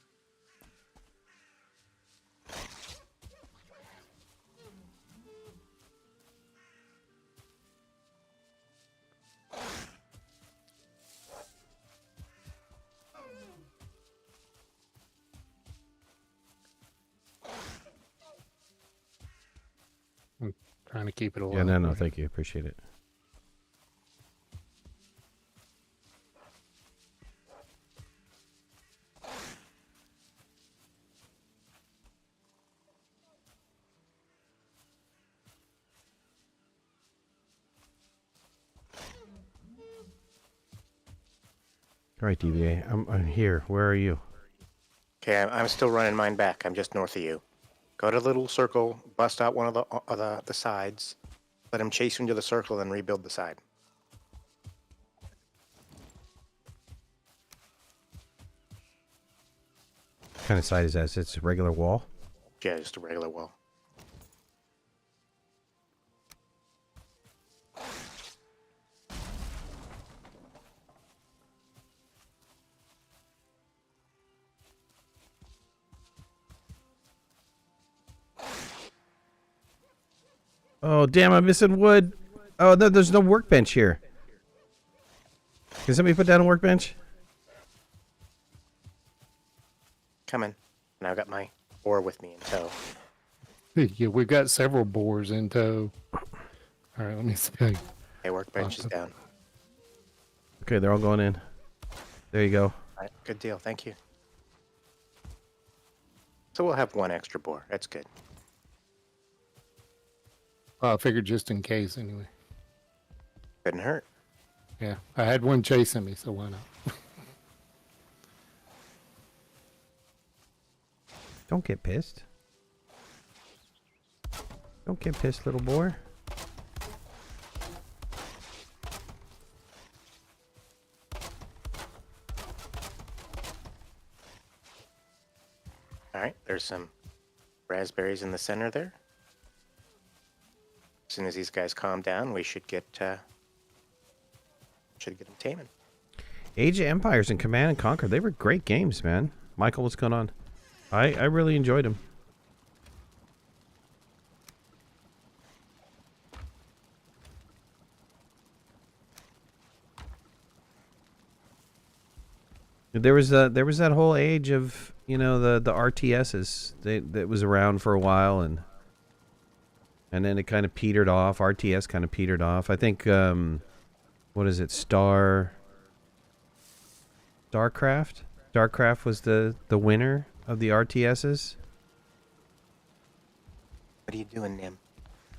I'm trying to keep it alive. Yeah, no, for you. thank you. Appreciate it. All right, DBA, I'm here. Where are you? Okay, I'm still running mine back. I'm just north of you. Go to the little circle, bust out one of the sides, let him chase you into the circle, and rebuild the side. What kind of side is that? It's a regular wall? Yeah, just a regular wall. Oh, damn, I'm missing wood. Oh, no, there's no workbench here. Can somebody put down a workbench? Coming. And I've got my oar with me in tow. Yeah, we've got several boars in tow. All right, let me see. Okay, workbench is down. Okay, they're all going in. There you go. All right, good deal. Thank you. So we'll have one extra boar. That's good. I figured just in case, anyway. Couldn't hurt. Yeah, I had one chasing me, so why not? Don't get pissed. Don't get pissed, little boy. All right, there's some raspberries in the center there. As soon as these guys calm down, we should get them taming. Age of Empires and Command and Conquer, they were great games, man. Michael, what's going on? I really enjoyed them. There was that whole age of, you know, the RTSs that was around for a while, and then it kind of petered off. RTS kind of petered off. I think what is it? StarCraft? StarCraft was the winner of the RTSs. What are you doing, Nim?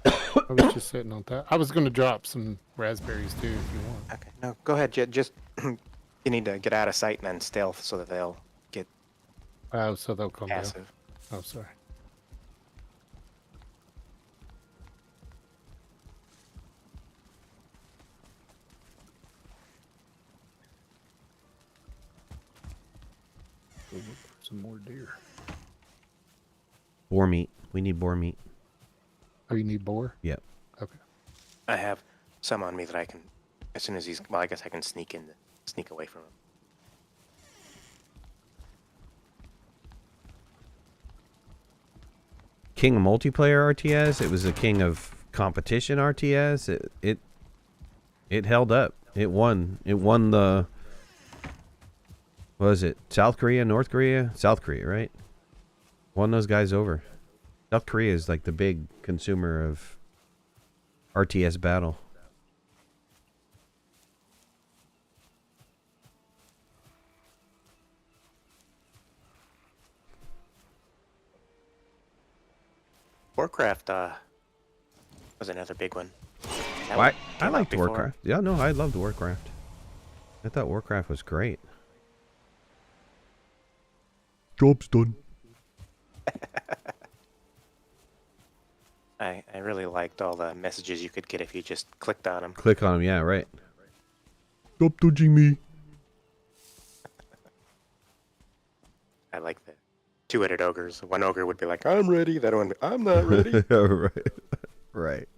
I was just sitting on that. I was going to drop some raspberries too, if you want. Okay, no, go ahead. Just you need to get out of sight and then stealth so that they'll get Oh, so they'll come down. passive. Oh, sorry. Some more deer. Boar meat. We need boar meat. Oh, you need boar? Yep. Okay. I have some on me that I can, as soon as he's, well, I guess I can sneak away from him. King of multiplayer RTS. It was a king of competition RTS. It held up. It won. It won the. What was it? South Korea, North Korea, South Korea, right? Won those guys over. South Korea is like the big consumer of RTS battle. Warcraft was another big one. That I one came out liked before. Warcraft. Yeah, no, I loved Warcraft. I thought Warcraft was great. Job's done. I really liked all the messages you could get if you just clicked on them. Click on them, yeah, right. Stop touching me. I like the two-headed ogres. One ogre would be like, "I'm ready." The other one, "I'm not ready." Right. Right.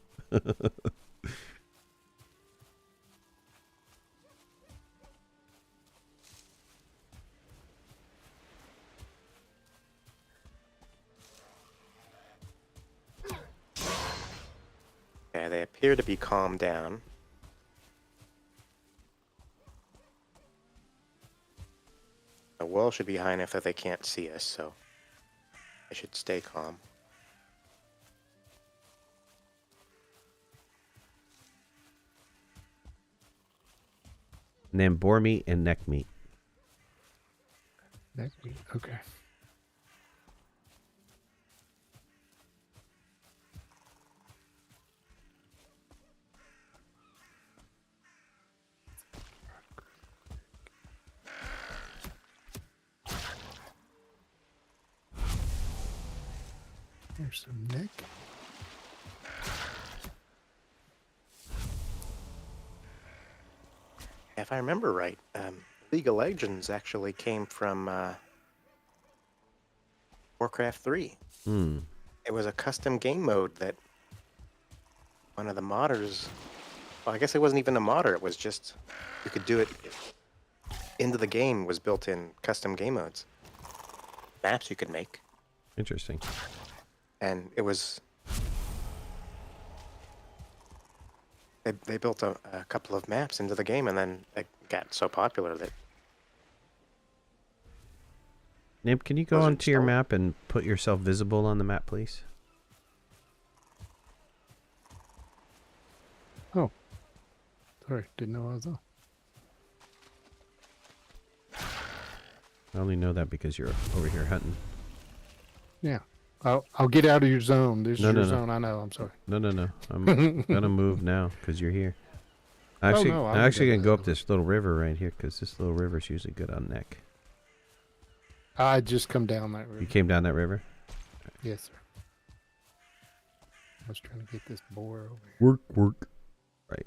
appear to be calmed down. The wall should be high enough that they can't see us, so I should stay calm. And then boar meat and neck meat. Neck meat. Okay. There's some neck. If I remember right, League of Legends actually came from Warcraft 3. Hmm. It was a custom game mode that one of the modders, well, I guess it wasn't even a modder, it was just, you could do it into the game, was built in custom game modes. Maps you could make. Interesting. And it was, they built a couple of maps into the game, and then it got so popular that Nib, can you go Was it onto your installed? map and put yourself visible on the map, please? Oh. Sorry, didn't know I was on. I only know that because you're over here hunting. Yeah. I'll get out of your zone. This No, is no, your no. zone. I know. I'm sorry. No. I'm gonna move now because you're here. Actually, no, I'm I'll actually go gonna go ahead. up this little river right here because this little river is usually good on neck. I just come down that You river. came down that river? Yes, sir. I was trying to get this boar over here. Work. Right.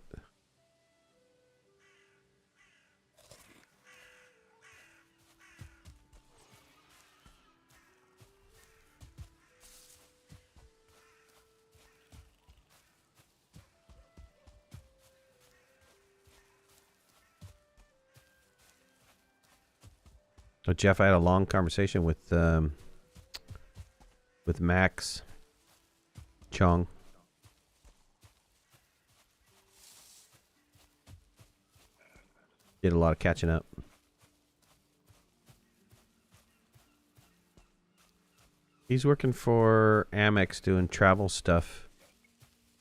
So Jeff, I had a long conversation with Max Chong. Did a lot of catching up. He's working for Amex doing travel stuff.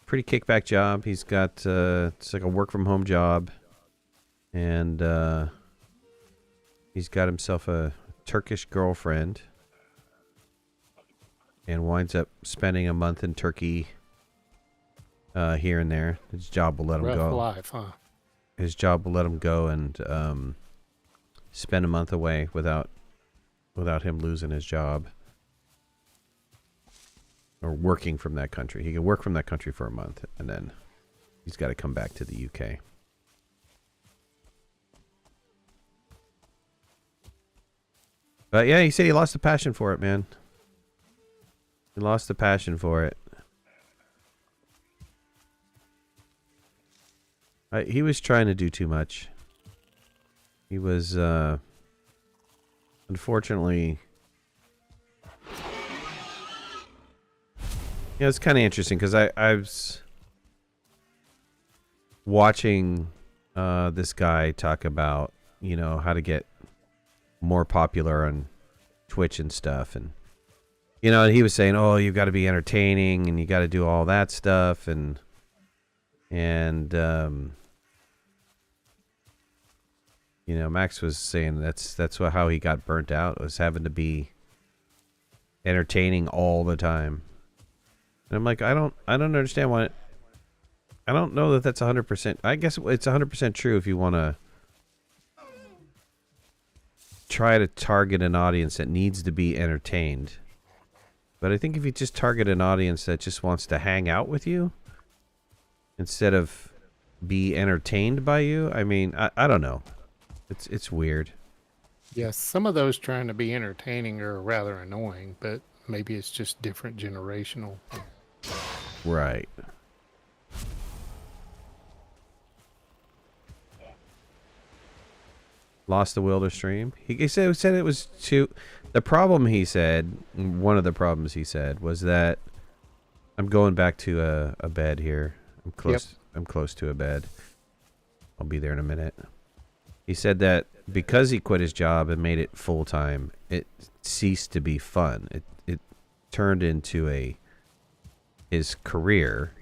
Pretty kickback job. He's got it's like a work from home job, and he's got himself a Turkish girlfriend, and winds up spending a month in Turkey here and there. His job will let him Rough go. life, huh? His job will let him go and spend a month away without him losing his job or working from that country. He can work from that country for a month, and then he's got to come back to the UK. But yeah, he said he lost the passion for it, man. He lost the passion for it. He was trying to do too much. He was, unfortunately... Yeah, it's kind of interesting because I was watching this guy talk about, you know, how to get more popular on Twitch and stuff. And, you know, he was saying, oh, you've got to be entertaining and you got to do all that stuff. And you know, Max was saying that's how he got burnt out, was having to be entertaining all the time. And I'm like, I don't understand why. I don't know that that's 100%. I guess it's 100% true if you want to try to target an audience that needs to be entertained. But I think if you just target an audience that just wants to hang out with you instead of be entertained by you, I mean, I don't know. It's weird. Yes, some of those trying to be entertaining are rather annoying, but maybe it's just different generational. Right. Lost the will to stream. He said it was too. The problem, he said, one of the problems he said was that I'm going back to a bed here. I'm close. I'm close to a bed. I'll be there in a minute. He said that because he quit his job and made it full time, it ceased to be fun. It turned into his career,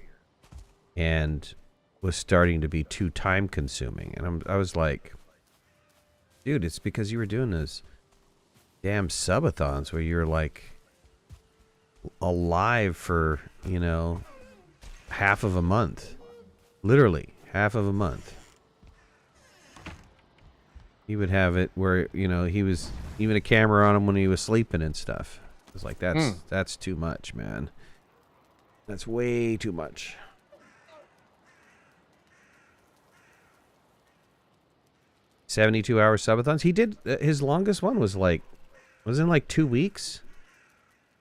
and was starting to be too time consuming. And I was like, dude, it's because you were doing those damn subathons where you're like alive for, half of a month. Literally half of a month. He would have it where, he was even a camera on him when he was sleeping and stuff. I was like, that's too much, man. That's way too much. $72-hour subathons. He did his longest one was in like 2 weeks.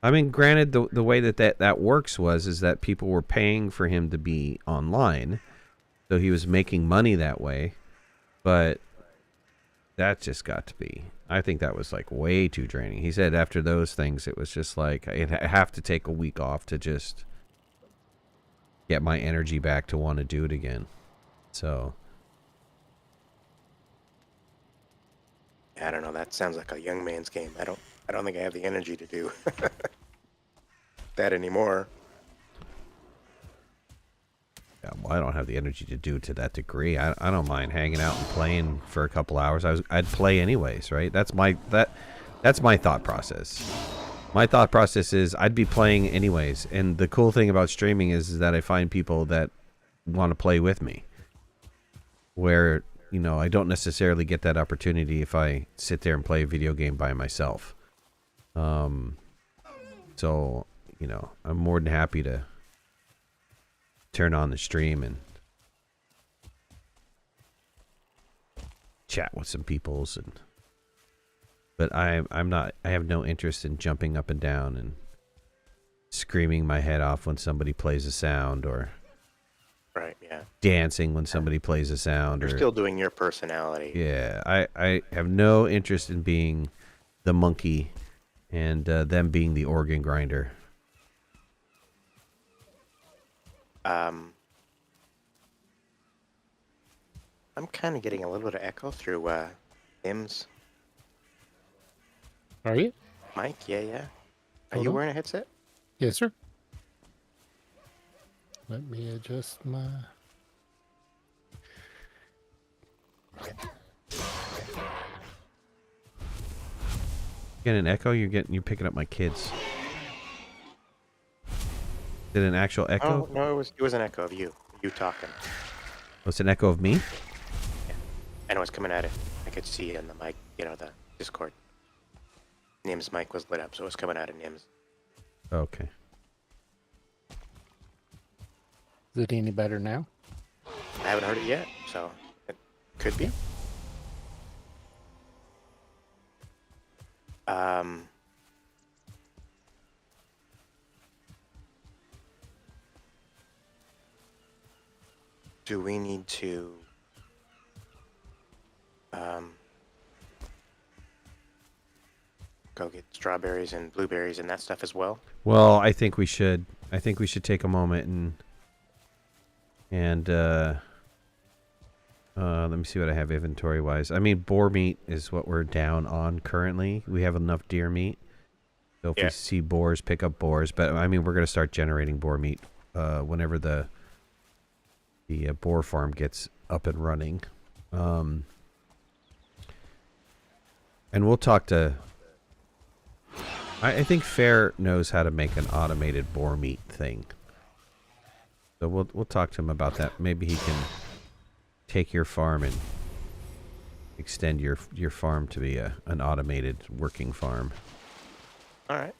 I mean, granted, the way that works is that people were paying for him to be online, so he was making money that way. But that just got to be. I think that was like way too draining. He said after those things, it was just like I have to take a week off to just get my energy back to want to do it again. So. I don't know. That sounds like a young man's game. I don't think I have the energy to do that anymore. Yeah, well, I don't have the energy to do it to that degree. I don't mind hanging out and playing for a couple hours. I'd play anyways, right? That's my thought process. My thought process is I'd be playing anyways. And the cool thing about streaming is that I find people that want to play with me. Where I don't necessarily get that opportunity if I sit there and play a video game by myself. So, I'm more than happy to turn on the stream and chat with some peoples. But I have no interest in jumping up and down and screaming my head off when somebody plays a sound, or right, yeah, dancing when somebody plays a sound. You're still doing your personality. Yeah, I have no interest in being the monkey and them being the organ grinder. I'm kind of getting a little bit of echo through Tim's Are you? mic. Yeah. Are Hold you on. wearing a headset? Yes, sir. Let me adjust my... Get an echo? You're picking up my kids. Is it an actual echo? Oh, no, it was an echo of you talking. Oh, it's an echo of me? I know it's coming at it. I could see in the mic, the Discord. Nim's mic was lit up, so it was coming out of Nim's. Okay. Is it any better now? I haven't heard it yet, so it could be. Do we need to go get strawberries and blueberries and that stuff as well? Well, I think we should. I think we should take a moment and let me see what I have inventory wise. I mean, boar meat is what we're down on currently. We have enough deer meat. So if we see boars, pick up boars. But I mean, we're going to start generating boar meat whenever the boar farm gets up and running. And we'll talk to... I think Fair knows how to make an automated boar meat thing. So we'll talk to him about that. Maybe he can take your farm and extend your farm to be an automated working farm. All right.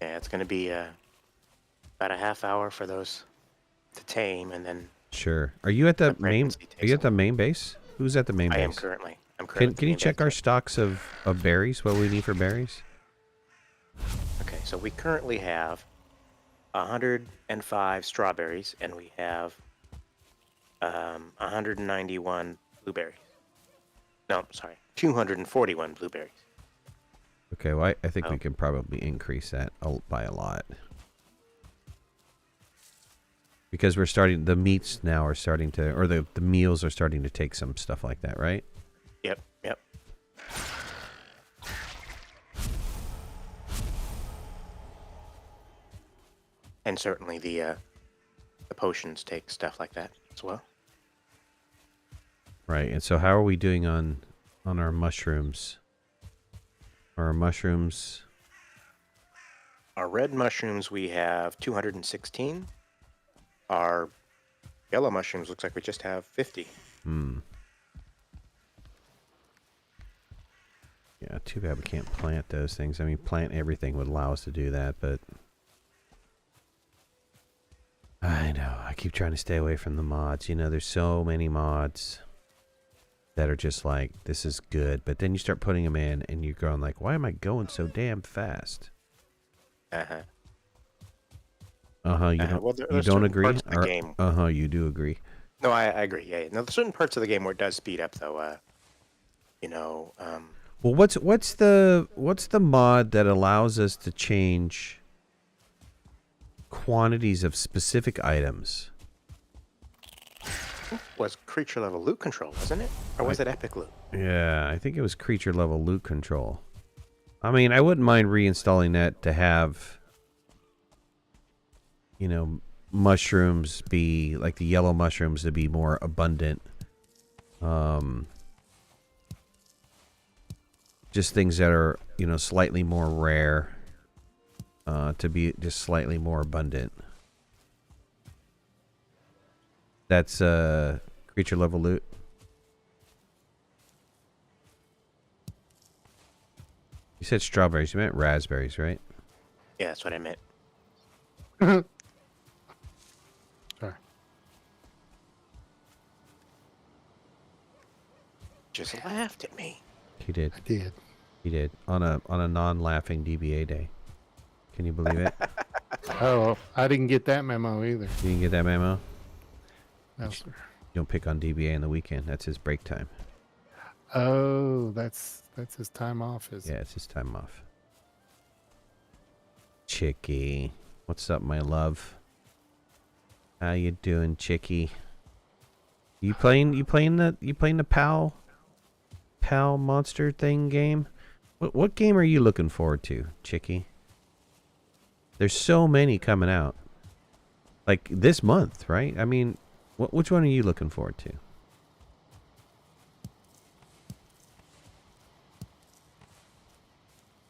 Yeah, it's going to be about a half hour for those to tame, and then... Sure. Are you at the main? Are you at the them. main base? Who's at the main base? I am currently. I'm currently. Can you check our stocks of berries? What we need for berries? Okay, so we currently have 105 strawberries, and we have 191 blueberries. No, sorry, 241 blueberries. Okay, well, I think Oh. we can probably increase that by a lot. Because we're starting, the meats now are starting to, or the meals are starting to take some stuff like that, right? Yep, yep. And certainly the potions take stuff like that as well. Right, and so how are we doing on our mushrooms? Are our mushrooms... Our red mushrooms, we have 216. Our yellow mushrooms looks like we just have 50. Yeah, too bad we can't plant those things. I mean, plant everything would allow us to do that, but... I know, I keep trying to stay away from the mods. You know, there's so many mods that are just like, this is good, but then you start putting them in, and you're going like, why am I going so damn fast? Uh-huh. Uh-huh, you Well, you there's don't certain agree? parts of the Or, game. uh-huh, you do agree. No, I agree. Yeah, yeah. No, there's certain parts of the game where it does speed up, though. Well, what's the mod that allows us to change quantities of specific items? Was creature level loot control, wasn't it? Or was it epic loot? Yeah, I think it was creature level loot control. I mean, I wouldn't mind reinstalling that to have, you know, mushrooms be, like the yellow mushrooms to be more abundant. Just things that are, you know, slightly more rare, to be just slightly more abundant. That's creature level loot. You said strawberries. You meant raspberries, right? Yeah, that's what I meant. Sorry. Just laughed at me. He did. I did. He did. On a non-laughing DBA day. Can you believe it? Oh, I didn't get that memo either. You didn't get that memo? No, sir. You don't pick on DBA in the weekend. That's his break time. Oh, that's his time off, is Yeah, it's his time off. Chicky. What's up, my love? How you doing, Chicky? You playing the pal monster thing game? What game are you looking forward to, Chicky? There's so many coming out. Like this month, right? I mean, which one are you looking forward to?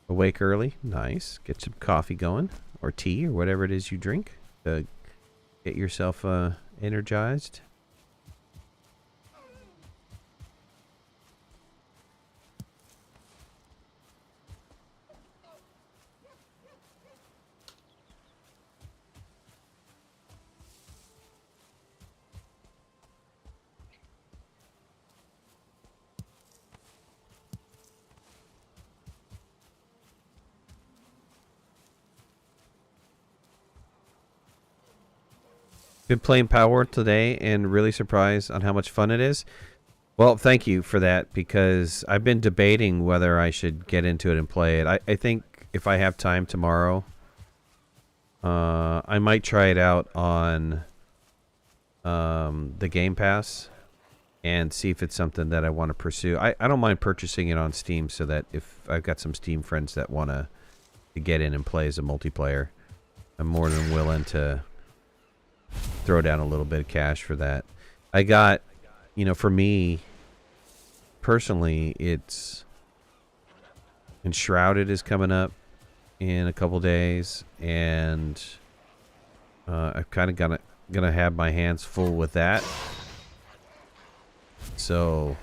Awake early, nice. Get some coffee going, or tea, or whatever it is you drink to get yourself energized. Been playing Power today and really surprised on how much fun it is. Well, thank you for that, because I've been debating whether I should get into it and play it. I think if I have time tomorrow, I might try it out on the Game Pass and see if it's something that I want to pursue. I don't mind purchasing it on Steam, so that if I've got some Steam friends that want to get in and play as a multiplayer, I'm more than willing to throw down a little bit of cash for that. I got, you know, for me personally, it's Enshrouded is coming up in a couple days, and I've kind of gonna have my hands full with that. So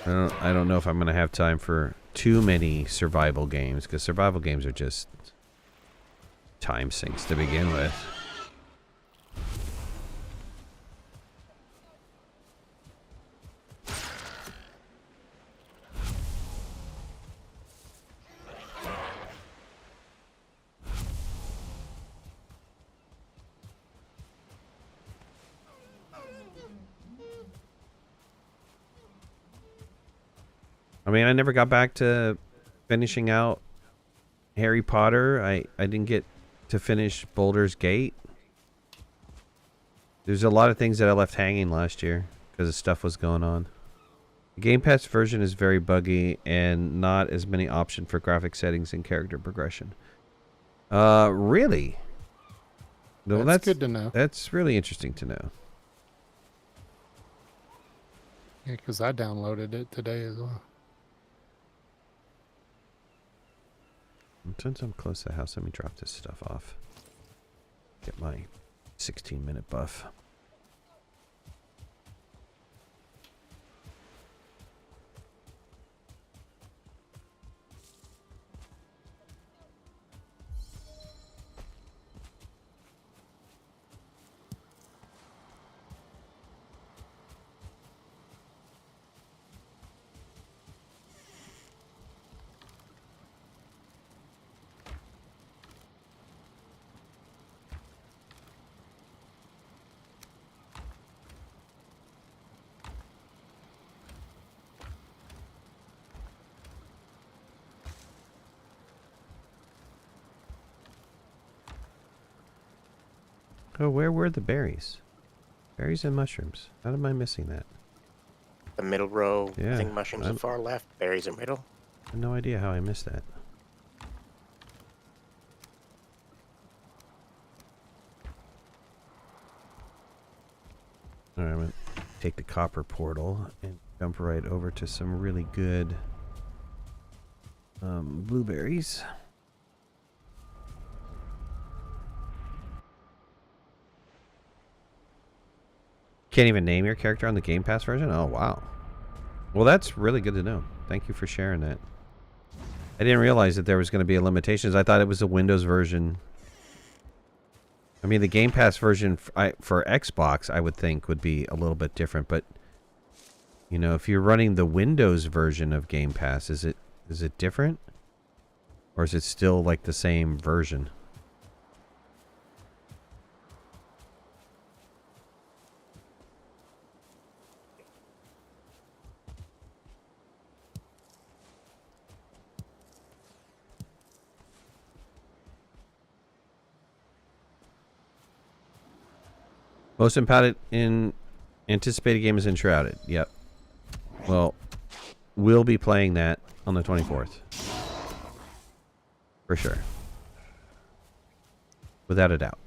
I don't know if I'm gonna have time for too many survival games, because survival games are just time sinks to begin with. I mean, I never got back to finishing out Harry Potter. I didn't get to finish Baldur's Gate. There's a lot of things that I left hanging last year because stuff was going on. The Game Pass version is very buggy and not as many options for graphic settings and character progression. Really? No, That's good to know. That's really interesting to know. Yeah, because I downloaded it today as well. Since I'm close to the house, let me drop this stuff off. Get my 16-minute buff. Oh, where were the berries? Berries and mushrooms. How am I missing that? The middle row, Yeah, I think mushrooms are far left, berries are middle. I have no idea how I missed that. Alright, I'm going to take the copper portal and jump right over to some really good blueberries. Can't even name your character on the Game Pass version? Oh, wow. Well, that's really good to know. Thank you for sharing that. I didn't realize that there was going to be a limitations. I thought it was a Windows version. I mean, the Game Pass version for Xbox, I would think, would be a little bit different. But, you know, if you're running the Windows version of Game Pass, is it different? Or is it still like the same version? Most anticipated game is Enshrouded. Yep. Well, we'll be playing that on the 24th. For sure. Without a doubt.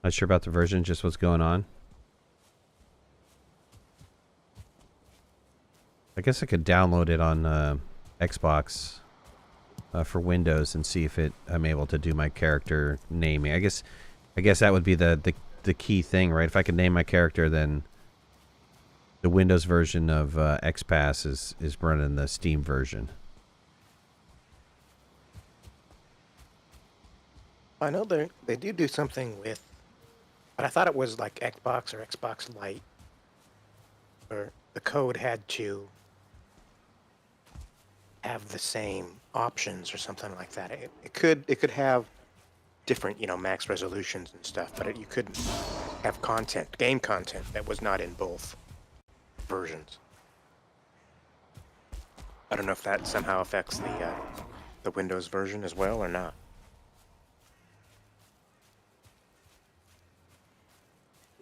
Not sure about the version, just what's going on. I guess I could download it on Xbox for Windows and see if I'm able to do my character naming. I guess that would be the key thing, right? If I could name my character, then the Windows version of XPass is running the Steam version. I know they do something with, but I thought it was like Xbox or Xbox Lite, where the code had to have the same options or something like that. It could have different, max resolutions and stuff, but you couldn't have game content that was not in both versions. I don't know if that somehow affects the Windows version as well or not.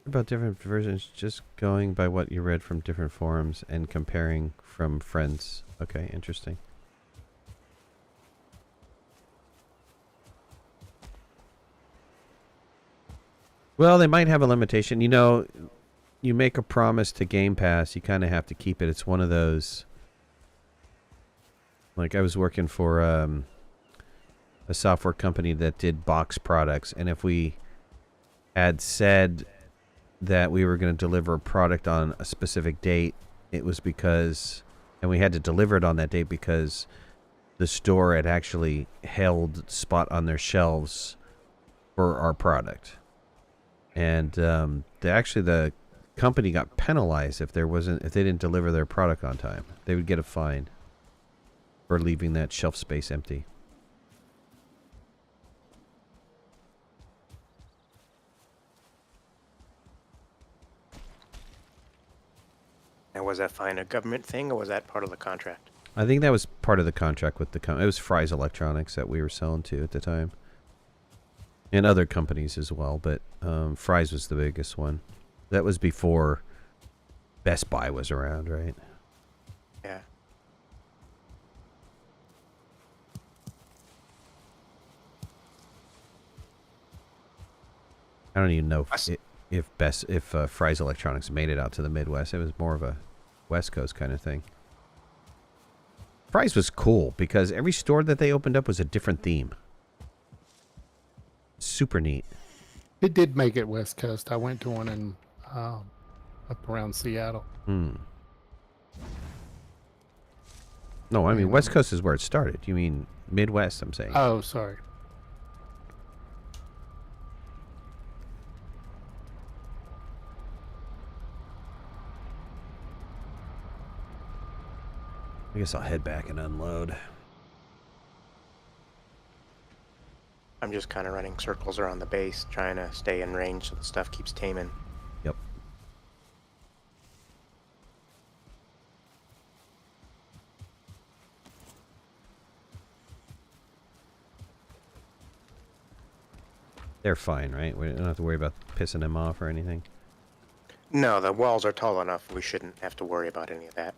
About different versions, just going by what you read from different forums and comparing from friends. Okay, interesting. Well, they might have a limitation. you make a promise to Game Pass, you kind of have to keep it. It's one of those. Like I was working for a software company that did box products, and if we had said that we were going to deliver a product on a specific date, it was because, and we had to deliver it on that date because the store had actually held spot on their shelves for our product. And the company got penalized if they didn't deliver their product on time. They would get a fine for leaving that shelf space empty. And was that fine a government thing, or was that part of the contract? I think that was part of the contract with the company. It was Fry's Electronics that we were selling to at the time. And other companies as well, but Fry's was the biggest one. That was before Best Buy was around, right? Yeah. I don't even know if Fry's Electronics made it out to the Midwest. It was more of a West Coast kind of thing. Fry's was cool because every store that they opened up was a different theme. Super neat. It did make it West Coast. I went to one in up around Seattle. No, I mean West Coast is where it started. You mean Midwest, I'm saying. Oh, sorry. I guess I'll head back and unload. I'm just kind of running circles around the base, trying to stay in range so the stuff keeps taming. Yep. They're fine, right? We don't have to worry about pissing them off or anything. No, the walls are tall enough. We shouldn't have to worry about any of that.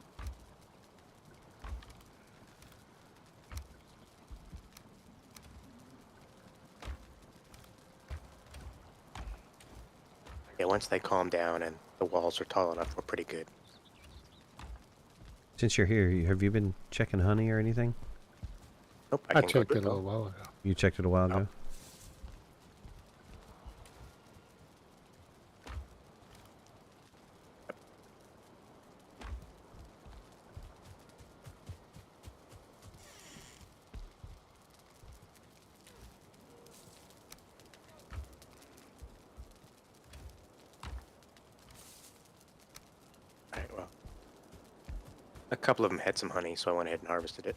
Yeah, once they calm down and the walls are tall enough, we're pretty good. Since you're here, have you been checking honey or anything? Nope, I can go checked do it a little while ago. You checked it a while No. ago? Alright, well. A couple of them had some honey, so I went ahead and harvested it.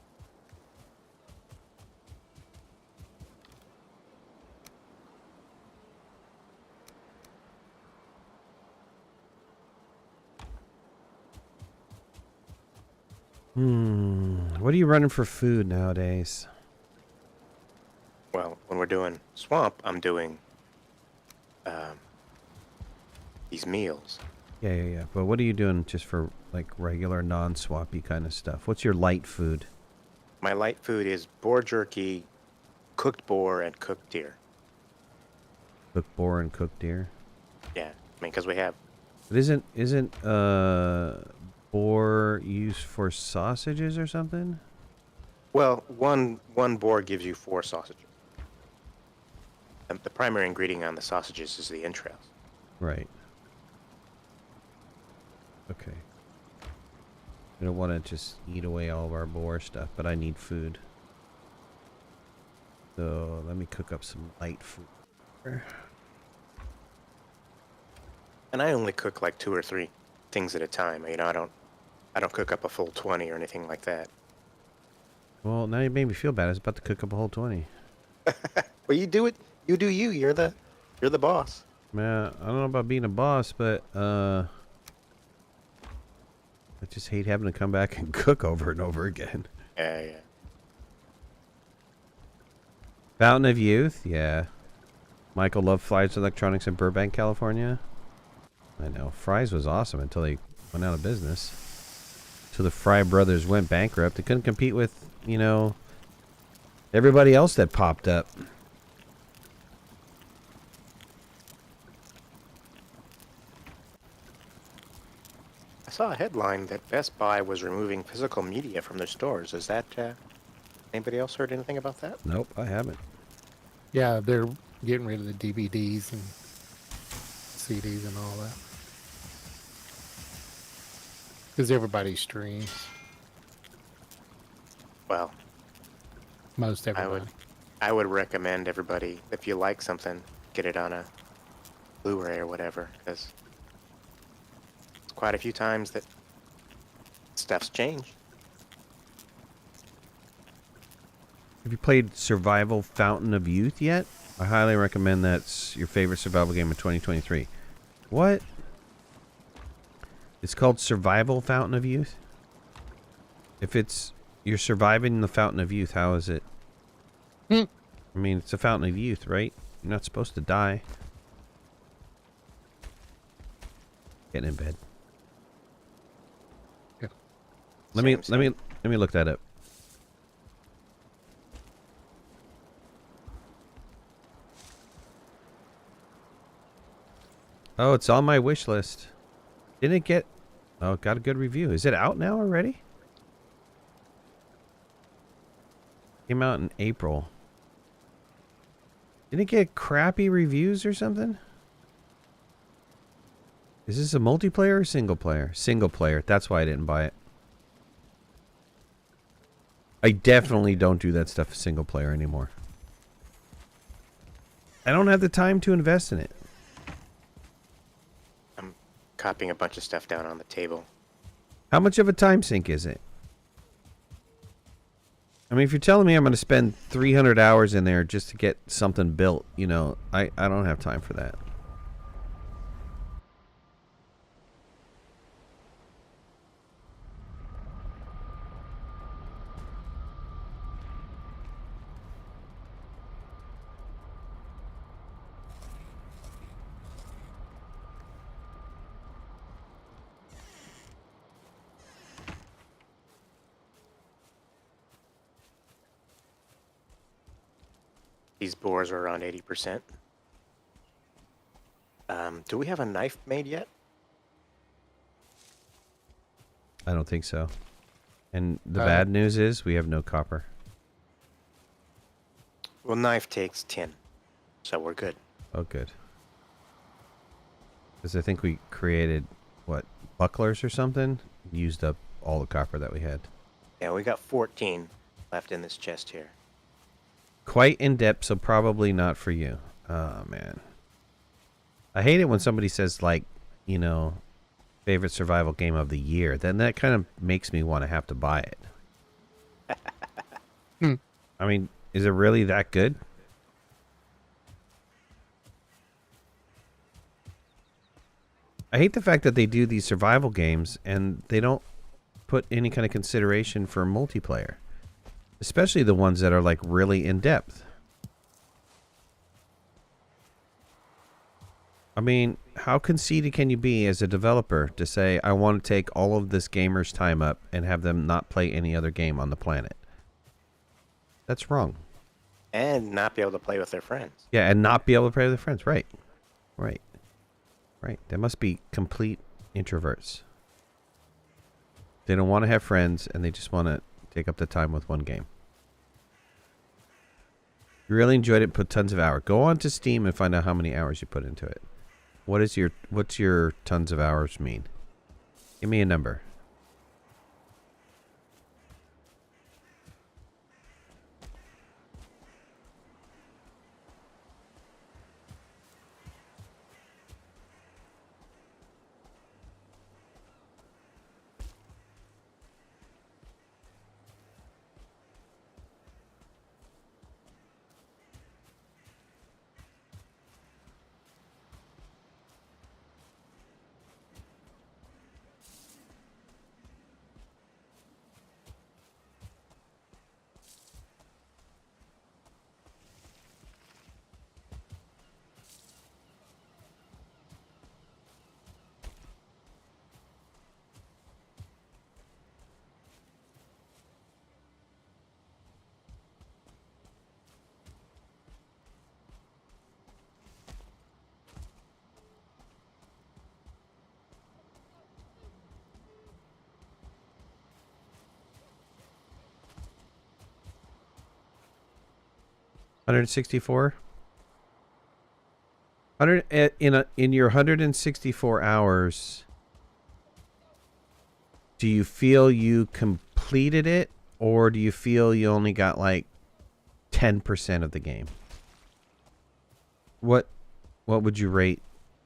What are you running for food nowadays? Well, when we're doing swamp, I'm doing these meals. Yeah. But what are you doing just for like regular non-swampy kind of stuff? What's your light food? My light food is boar jerky, cooked boar, and cooked deer. Cooked boar and cooked deer? Yeah, I mean, because we have... But isn't boar used for sausages or something? Well, one boar gives you 4 sausages. The primary ingredient on the sausages is the entrails. Right. Okay. We don't want to just eat away all of our boar stuff, but I need food. So let me cook up some light food. And I only cook like 2 or 3 things at a time. You know, I don't cook up a full 20 or anything like that. Well, now you made me feel bad. I was about to cook up a whole 20. Well, you do it. You do you. You're the boss. Man, I don't know about being a boss, but I just hate having to come back and cook over and over again. Yeah. Fountain of Youth, yeah. Michael loved Fry's Electronics in Burbank, California. I know. Fry's was awesome until they went out of business. Until the Fry brothers went bankrupt. They couldn't compete with, everybody else that popped up. saw a headline that Best Buy was removing physical media from their stores. Is that anybody else heard anything about that? Nope, I haven't. Yeah, they're getting rid of the DVDs and CDs and all that. Because everybody streams. Well, Most everybody. I would recommend everybody, if you like something, get it on a Blu-ray or whatever, because it's quite a few times that stuff's changed. Have you played Survival Fountain of Youth yet? I highly recommend that's your favorite survival game of 2023. What? It's called Survival Fountain of Youth? If you're surviving the Fountain of Youth, how is it? I mean, it's a Fountain of Youth, right? You're not supposed to die. Getting in bed. Yeah. Let me look that up. Oh, it's on my wish list. Didn't it get... Oh, it got a good review. Is it out now already? Came out in April. Didn't it get crappy reviews or something? Is this a multiplayer or single player? Single player. That's why I didn't buy it. I definitely don't do that stuff single player anymore. I don't have the time to invest in it. I'm copying a bunch of stuff down on the table. How much of a time sink is it? I mean, if you're telling me I'm going to spend 300 hours in there just to get something built, you know, I don't have time for that. These boars are around 80%. Do we have a knife made yet? I don't think so. And the bad news is we have no copper. Well, knife takes tin, so we're good. Oh, good. Because I think we created, what, bucklers or something? Used up all the copper that we had. Yeah, we got 14 left in this chest here. Quite in depth, so probably not for you. Oh, man. I hate it when somebody says, like, you know, favorite survival game of the year. Then that kind of makes me want to have to buy it. I mean, is it really that good? I hate the fact that they do these survival games and they don't put any kind of consideration for multiplayer. Especially the ones that are like really in depth. I mean, how conceited can you be as a developer to say, I want to take all of this gamer's time up and have them not play any other game on the planet? That's wrong. And not be able to play with their friends. Yeah, and not be able to play with their friends. Right. Right. Right. They must be complete introverts. They don't want to have friends and they just want to take up the time with one game. You really enjoyed it, put tons of hours. Go on to Steam and find out how many hours you put into it. What's your tons of hours mean? Give me a number. 164. In your 164 hours, do you feel you completed it, or do you feel you only got like 10% of the game? What would you rate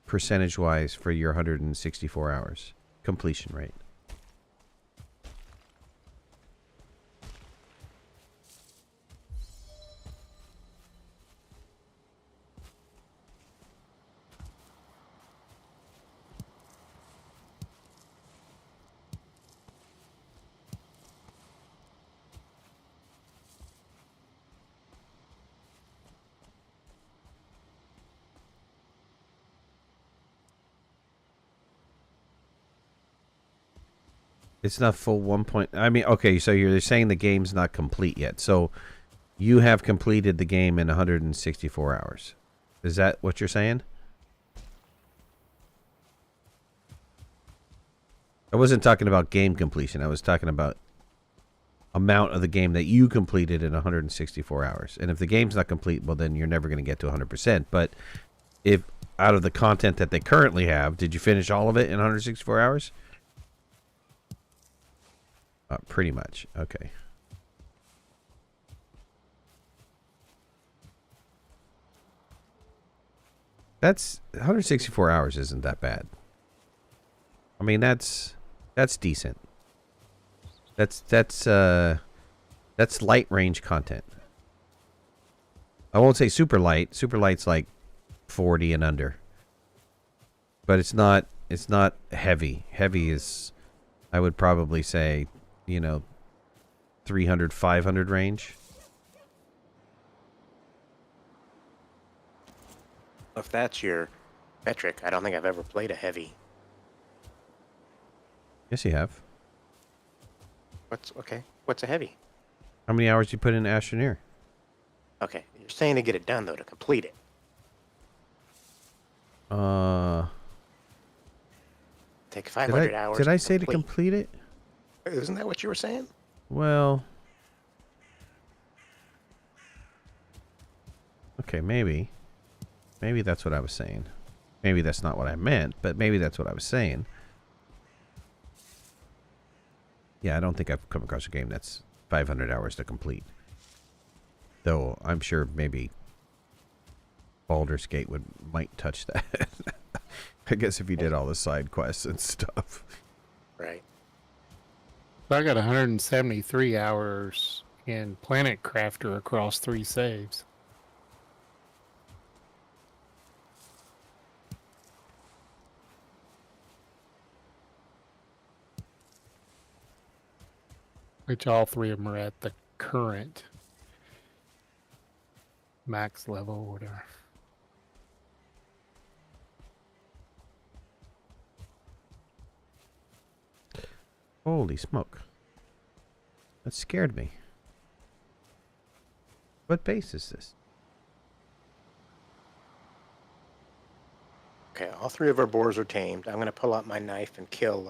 percentage-wise for your 164 hours completion rate? It's not full 1 point. I mean, okay, so you're saying the game's not complete yet. So you have completed the game in 164 hours. Is that what you're saying? I wasn't talking about game completion. I was talking about amount of the game that you completed in 164 hours. And if the game's not complete, well, then you're never going to get to 100%. But if out of the content that they currently have, did you finish all of it in 164 hours? Pretty much. Okay. That's 164 hours isn't that bad. I mean, that's decent. That's light range content. I won't say super light. Super light's like 40 and under. But it's not heavy. Heavy is, I would probably say, 300, 500 range. If that's your metric, I don't think I've ever played a heavy. Yes, you have. What's a heavy? How many hours you put in Astroneer? Okay, you're saying to get it done though, to complete it. Take 500 hours. Did I say to complete it? Isn't that what you were saying? Well, okay, maybe that's what I was saying. Maybe that's not what I meant, but maybe that's what I was saying. Yeah, I don't think I've come across a game that's 500 hours to complete. Though I'm sure maybe Baldur's Gate might touch that. I guess if you did all the side quests and stuff. Right. I got 173 hours in Planet Crafter across 3 saves. Which all 3 of them are at the current max level or whatever. Holy smoke. That scared me. What base is this? Okay, all 3 of our boars are tamed. I'm going to pull out my knife and kill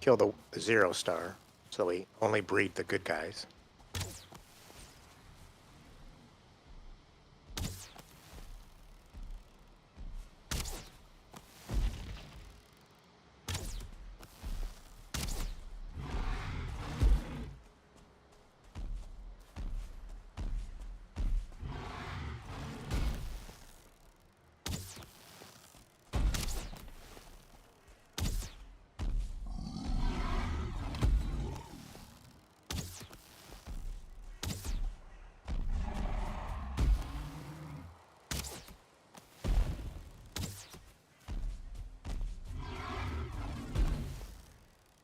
the 0 star, so we only breed the good guys.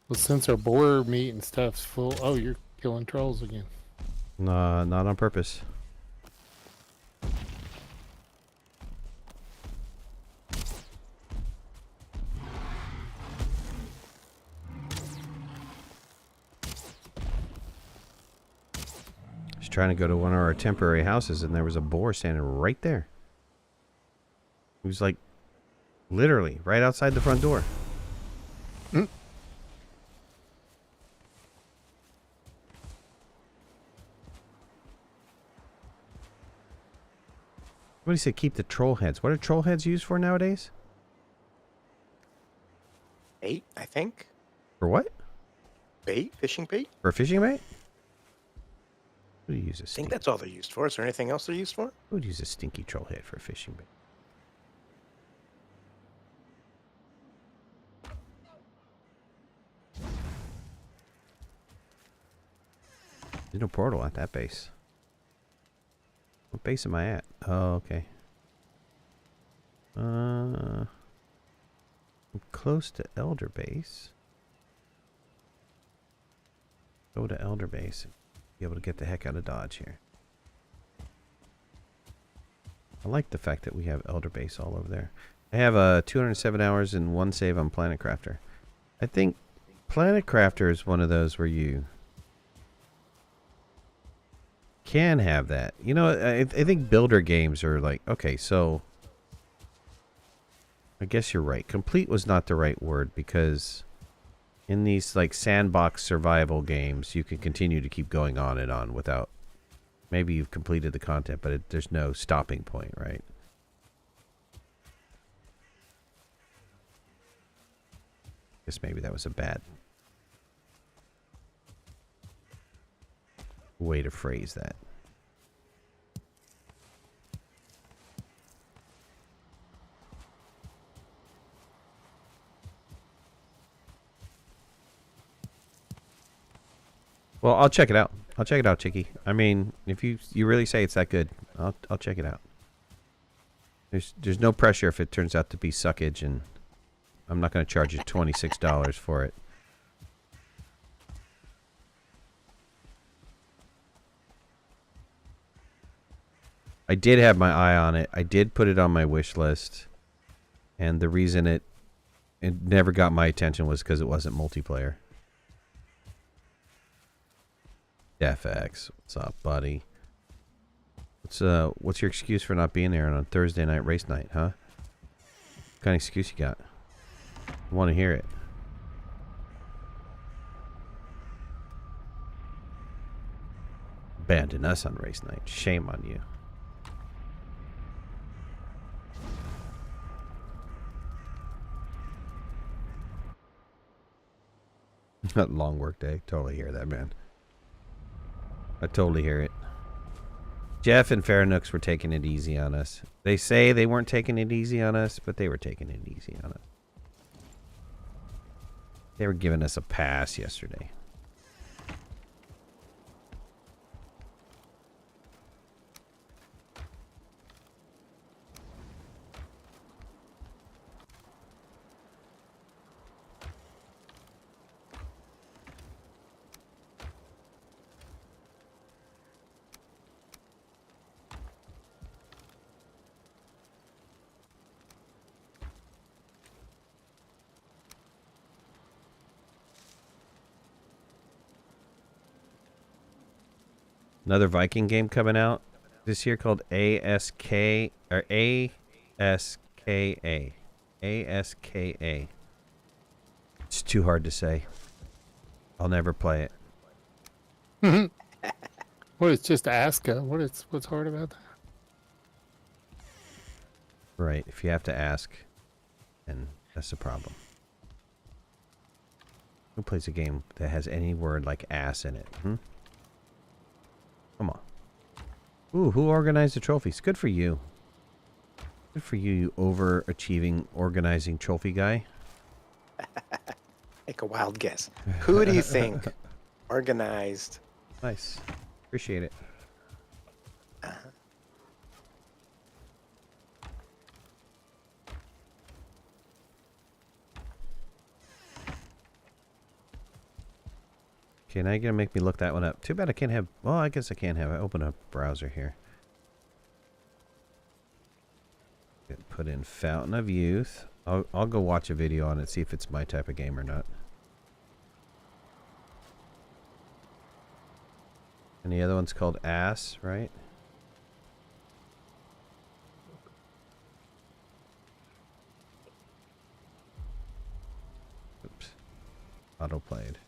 Well, since our boar meat and stuff's full, oh, you're killing trolls again. Nah, not on purpose. Just trying to go to one of our temporary houses, and there was a boar standing right there. He was like, literally, right outside the front door. Mm. Somebody said keep the troll heads. What are troll heads used for nowadays? 8, I think. For what? Bait, fishing bait. For a fishing bait? Who would use a I think stinky? that's all they're used for. Is there anything else they're used for? Who would use a stinky troll head for a fishing bait? There's no portal at that base. What base am I at? Oh, okay. I'm close to Elder Base. Go to Elder Base and be able to get the heck out of Dodge here. I like the fact that we have Elder Base all over there. I have 207 hours and 1 save on Planet Crafter. I think Planet Crafter is one of those where you can have that. You know, I think builder games are like, okay, so I guess you're right. Complete was not the right word, because in these like sandbox survival games, you can continue to keep going on and on without, maybe you've completed the content, but there's no stopping point, right? Guess maybe that was a bad way to phrase that. Well, I'll check it out. I'll check it out, Chicky. I mean, if you really say it's that good, I'll check it out. There's no pressure if it turns out to be suckage, and I'm not going to charge you $26 for it. I did have my eye on it. I did put it on my wish list, and the reason it never got my attention was because it wasn't multiplayer. FX, what's up, buddy? What's your excuse for not being there on Thursday night race night, huh? What kind of excuse you got? I want to hear it. Abandon us on race night. Shame on you. Long work day. Totally hear that, man. I totally hear it. Jeff and Fairnooks were taking it easy on us. They say they weren't taking it easy on us, but they were taking it easy on us. They were giving us a pass yesterday. Another Viking game coming out this year called ASK or ASKA. ASKA. It's too hard to say. I'll never play it. Well, it's just Aska. What's hard about that? Right. If you have to ask, then that's the problem. Who plays a game that has any word like ass in it? Come on. Ooh, who organized the trophies? Good for you. Good for you, you overachieving organizing trophy guy. Take a wild guess. Who do you think organized? Nice. Appreciate it. Okay, now you're going to make me look that one up. Too bad I can't have... Well, I guess I can have... I open a browser here. Put in Fountain of Youth. I'll go watch a video on it, see if it's my type of game or not. And the other one's called Ass, right? Oops. Auto-played.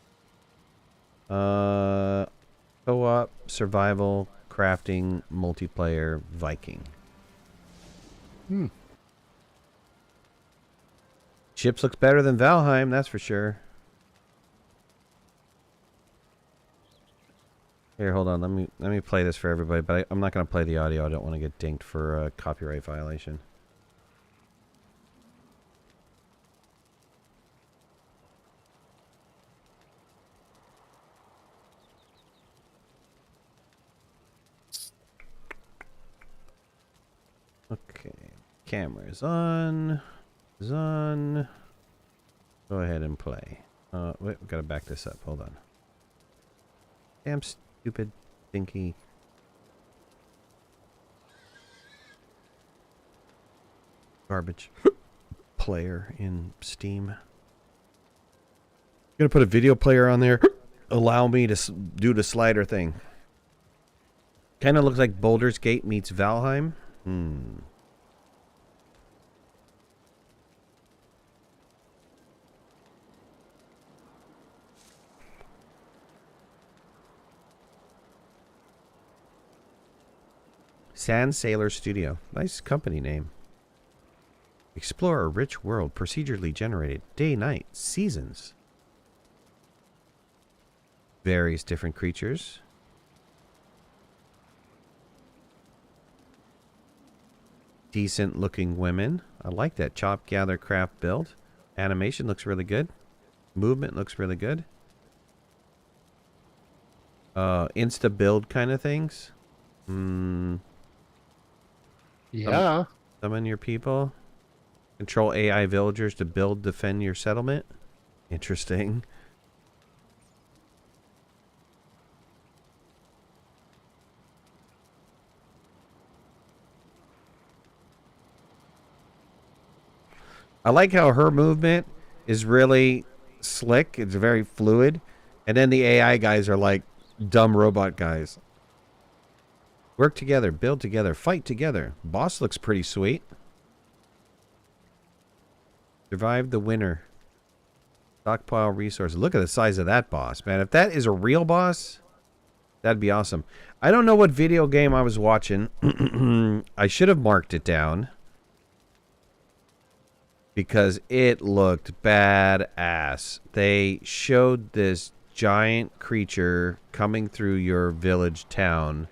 Co-op, survival, crafting, multiplayer, Viking. Hmm. Ships looks better than Valheim, that's for sure. Here, hold on. Let me play this for everybody, but I'm not going to play the audio. I don't want to get dinged for a copyright violation. Okay, camera is on. Is on. Go ahead and play. Wait, we gotta back this up. Hold on. Damn stupid, stinky. Garbage player in Steam. Gonna put a video player on there. Allow me to do the slider thing. Kind of looks like Baldur's Gate meets Valheim. Sand Sailor Studio. Nice company name. Explore a rich world procedurally generated. Day, night, seasons. Various different creatures. Decent looking women. I like that. Chop, gather, craft, build. Animation looks really good. Movement looks really good. Insta build kind of things. Yeah. Summon your people. Control AI villagers to build, defend your settlement. Interesting. I like how her movement is really slick. It's very fluid. And then the AI guys are like dumb robot guys. Work together, build together, fight together. Boss looks pretty sweet. Survive the winter. Stockpile resources. Look at the size of that boss, man. If that is a real boss, that'd be awesome. I don't know what video game I was watching. I should have marked it down. Because it looked badass. They showed this giant creature coming through your village town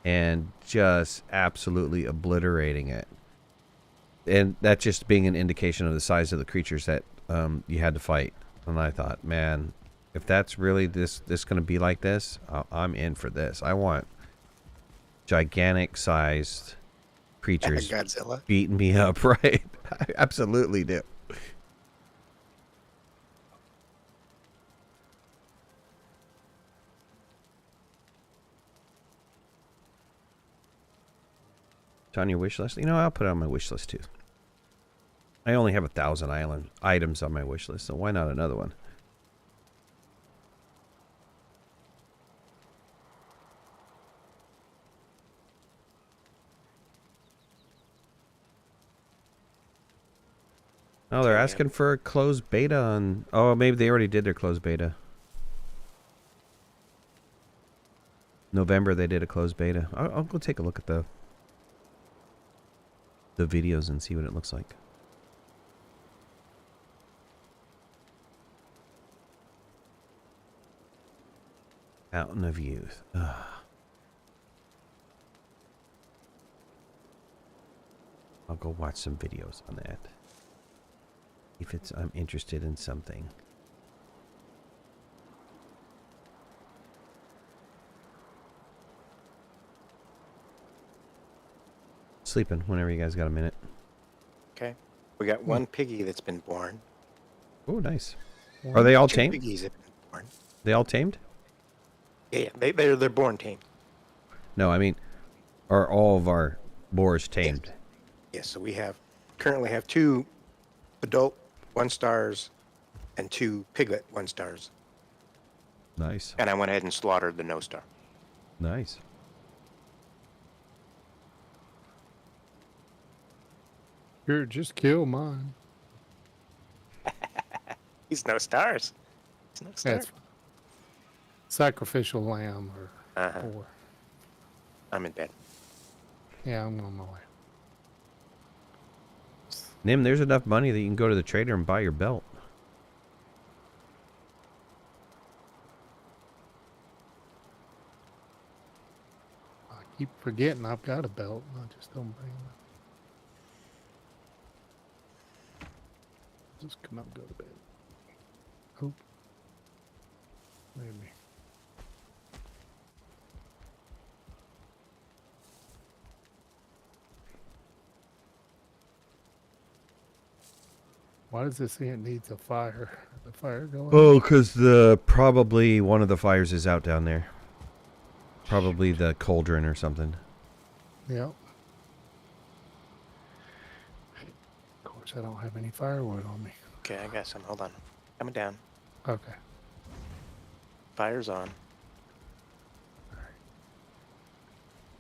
and just absolutely obliterating it. And that just being an indication of the size of the creatures that you had to fight. And I thought, man, if that's really this going to be like this, I'm in for this. I want gigantic sized creatures Godzilla beating me up, right? I absolutely do. It's on your wish list? You know, I'll put it on my wish list too. I only have 1,000 island items on my wish list, so why not another one? Oh, they're asking for a closed beta on... Oh, maybe they already did their closed beta. November, they did a closed beta. I'll go take a look at the videos and see what it looks like. Fountain of Youth. Ugh. I'll go watch some videos on that. If I'm interested in something. Sleeping whenever you guys got a minute. Okay. We got one piggy that's been born. Oh, nice. Are they all Two tamed? piggies have been born. They all tamed? Yeah, they're born tamed. No, I mean, are all of our boars tamed? Yes, so we currently have 2 adult 1-stars and 2 piglet 1-stars. Nice. And I went ahead and slaughtered the no-star. Nice. Here, just kill mine. He's no stars. He's no stars. That's sacrificial lamb or I'm in bed. yeah, I'm on my way. Nim, there's enough money that you can go to the trader and buy your belt. I keep forgetting I've got a belt. I just don't bring it. Just come out and go to bed. Oh. Maybe. Why does this say it needs a fire? The fire going? Oh, because probably one of the fires is out down there. Probably the cauldron or something. Yep. Of course, I don't have any firewood on me. Okay, I got some. Hold on. Coming down. Okay. Fire's on.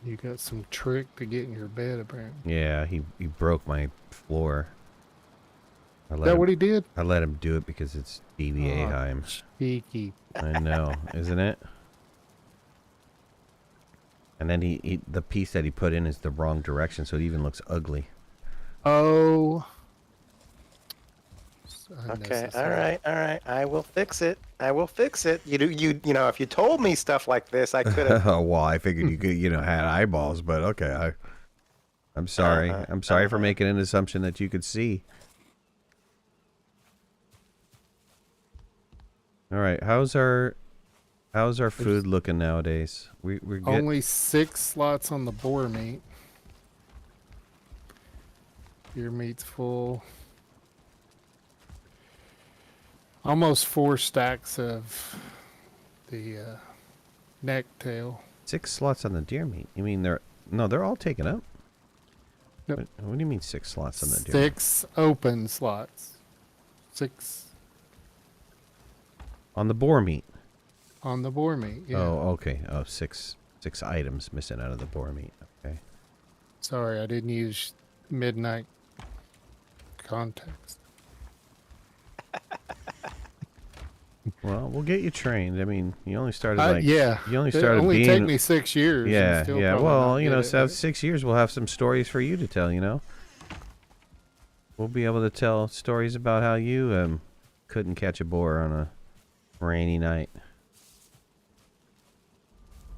You got some trick to get in your bed, apparently. Yeah, he broke my floor. Is that what he did? I let him do it because it's DBA-Heim. Cheeky. I know, isn't it? And then the piece that he put in is the wrong direction, so it even looks ugly. Oh. Okay, all right. I will fix it. You know, if you told me stuff like this, I could have. Oh, well, I figured you could, had eyeballs, but okay. I'm sorry. I'm sorry for making an assumption that you could see. All right, how's our food looking nowadays? We're only 6 slots on the boar meat. Your meat's full. Almost 4 stacks of the neck tail. 6 slots on the deer meat. You mean they're all taken up? Nope. What do you mean 6 slots on the deer meat? 6 open slots. 6 On the boar meat. on the boar meat. Yeah. Oh, okay. Oh, six items missing out of the boar meat. Okay. Sorry, I didn't use midnight context. Well, we'll get you trained. I mean, you only started Yeah. You only It started only being. take me 6 years. and Yeah, still yeah. probably Well, not get it, so but 6 years, we'll have some stories for you to tell. We'll be able to tell stories about how you couldn't catch a boar on a rainy night.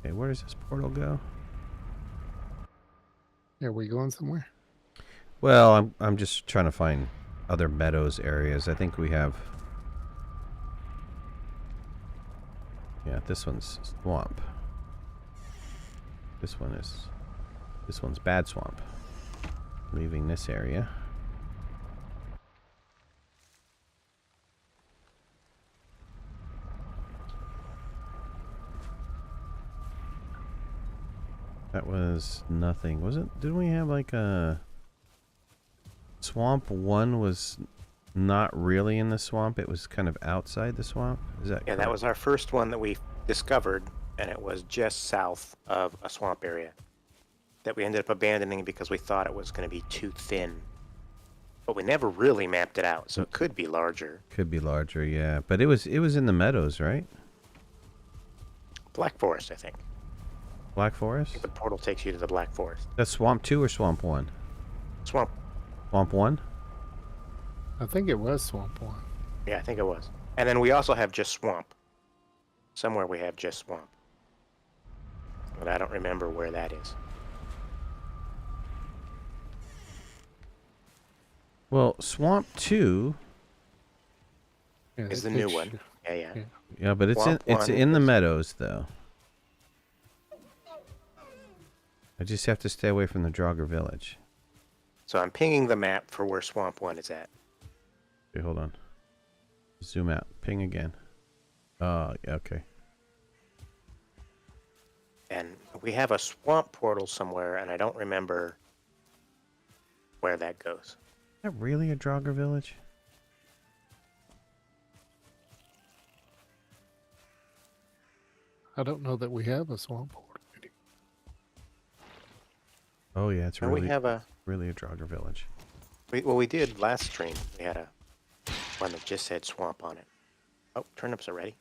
Okay, where does this portal go? Are we going somewhere? Well, I'm just trying to find other meadows areas. I think we have. Yeah, this one's swamp. This one's bad swamp. Leaving this area. That was nothing. Didn't we have like a swamp 1 was not really in the swamp, it was kind of outside the swamp? Is that Yeah, correct? that was our first one that we discovered, and it was just south of a swamp area that we ended up abandoning because we thought it was going to be too thin. But we never really mapped it out, so it could be larger. Could be larger, yeah. But it was in the meadows, right? Black Forest, I think. Black Forest? The portal takes you to the Black Forest. That's Swamp 2 or Swamp 1? Swamp. Swamp 1? I think it was Swamp 1. Yeah, I think it was. And then we also have just Swamp. Somewhere we have just Swamp. But I don't remember where that is. Well, Swamp 2... Yeah, Is that the new takes one. you- Yeah. Yeah, but it's Swamp it's 1 in the is- meadows, though. I just have to stay away from the Draugr village. So I'm pinging the map for where Swamp 1 is at. Okay, hold on. Zoom out. Ping again. Oh, yeah, okay. And we have a swamp portal somewhere, and I don't remember where that goes. Is that really a Draugr village? I don't know that we have a swamp portal. Oh, yeah, it's And really, we have a... really a Draugr village. We did last stream. We had a one that just said swamp on it. Oh, turnips are ready.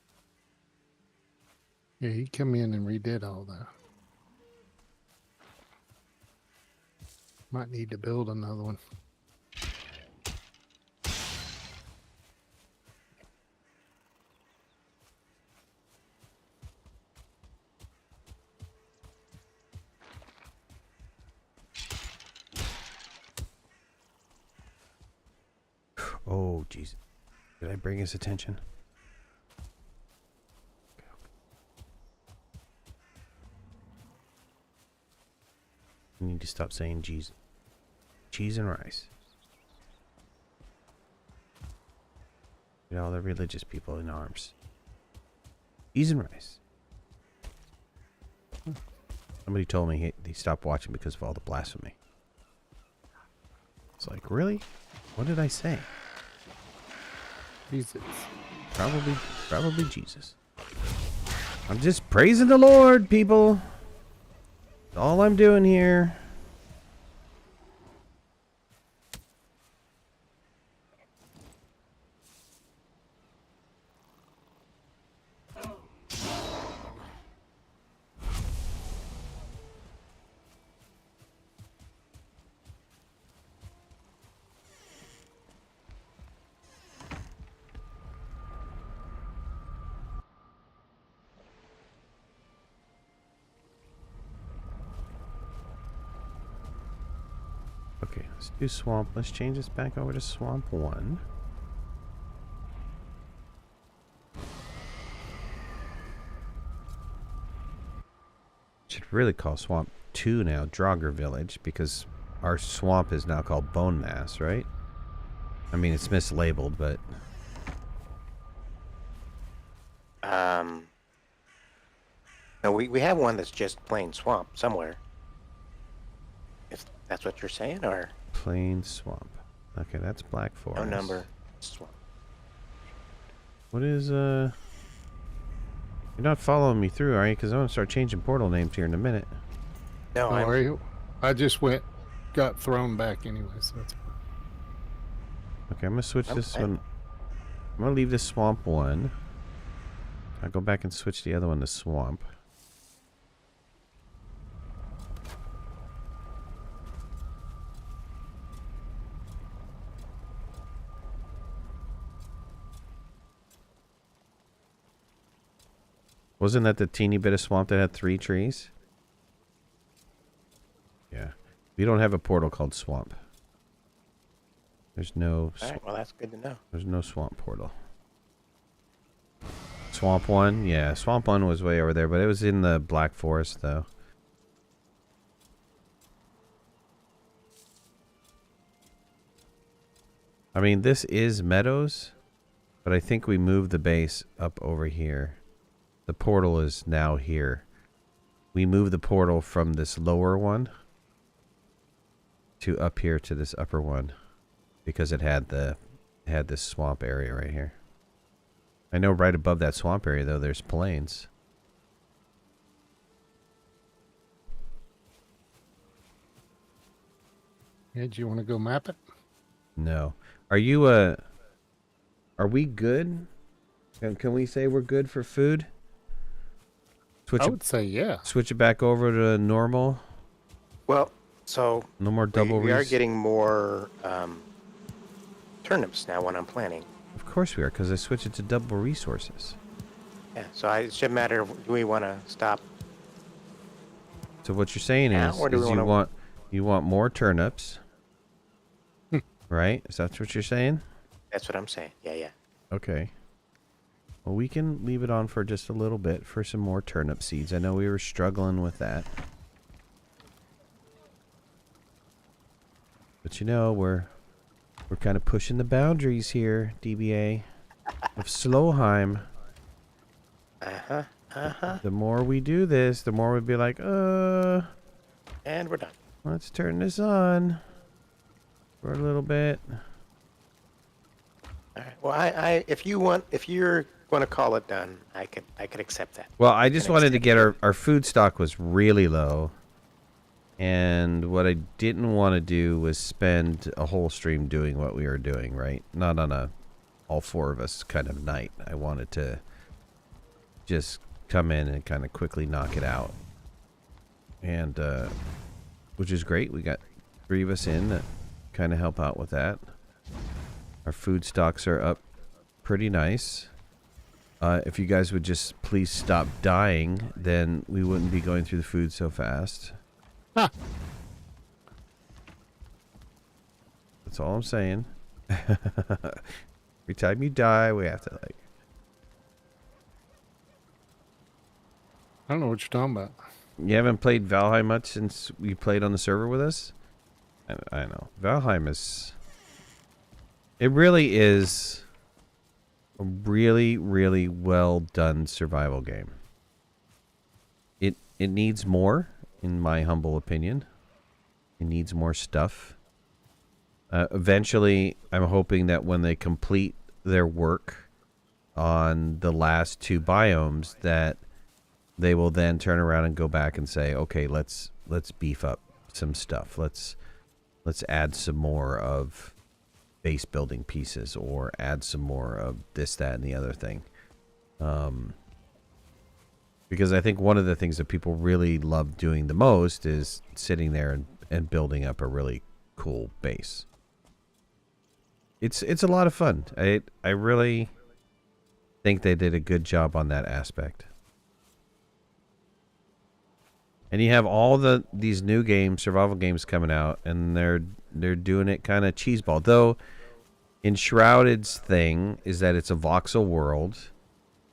Yeah, he come in and redid all that. Might need to build another one. Oh, jeez. Did I bring his attention? I need to stop saying cheese. Cheese and rice. Get all the religious people in arms. Cheese and rice. Somebody told me he stopped watching because of all the blasphemy. It's like, really? What did I say? Jesus. Probably Jesus. I'm just praising the Lord, people. That's all I'm doing here. Okay, let's do swamp. Let's change this back over to swamp 1. Should really call swamp 2 now Draugr Village, because our swamp is now called Bone Mass, right? I mean, it's mislabeled, but no, we have one that's just plain swamp somewhere. If that's what you're saying, or plain swamp. Okay, that's Black Forest. no number swamp. What is You're not following me through, are you? Because I'm gonna start changing portal names here in a minute. No, How are you? I just got thrown back anyway, so that's fine. Okay, I'm gonna switch this one. I'm gonna leave this swamp 1. I'll go back and switch the other one to swamp. Wasn't that the teeny bit of swamp that had 3 trees? Yeah. We don't have a portal called swamp. There's no... All right, well, that's good to know. There's no swamp portal. Swamp 1? Yeah, swamp 1 was way over there, but it was in the Black Forest, though. I mean, this is Meadows, but I think we moved the base up over here. The portal is now here. We moved the portal from this lower one to up here to this upper one because it had this swamp area right here. I know right above that swamp area though there's plains. Yeah, do you want to go map it? No. Are you are we good? Can we say we're good for food? I would say yeah. Switch it back over to normal. Well, so No more double we are getting more turnips now when I'm planting. Of course we are, because I switched it to double resources. Yeah, so it should matter. Do we want to stop? So what you're saying Now, is or do we you want more turnips, right? Is that what you're saying? That's what I'm saying. Yeah, yeah. Okay. Well, we can leave it on for just a little bit for some more turnip seeds. I know we were struggling with that. But you know, we're kind of pushing the boundaries here, DBA, of Slowheim. Uh-huh. Uh-huh. The more we do this, the more we'd be like, And we're done. let's turn this on for a little bit. All right. Well, if you're going to call it done, I could accept that. Well, I just wanted to get our food stock was really low. And what I didn't want to do was spend a whole stream doing what we were doing, right? Not on a all 4 of us kind of night. I wanted to just come in and kind of quickly knock it out. And, which is great. We got 3 of us in that kind of help out with that. Our food stocks are up pretty nice. If you guys would just please stop dying, then we wouldn't be going through the food so fast. Huh. That's all I'm saying. Every time you die, we have to like. I don't know what you're talking about. You haven't played Valheim much since you played on the server with us. I know Valheim is. It really is a really, really well done survival game. It needs more, in my humble opinion. It needs more stuff. Eventually, I'm hoping that when they complete their work on the last 2 biomes, that they will then turn around and go back and say, okay, let's beef up some stuff. Let's add some more of base building pieces, or add some more of this, that, and the other thing. Because I think one of the things that people really love doing the most is sitting there and building up a really cool base. It's a lot of fun. I really think they did a good job on that aspect. And you have all these new games, survival games coming out, and they're doing it kind of cheeseball. Though Enshrouded's thing is that it's a voxel world,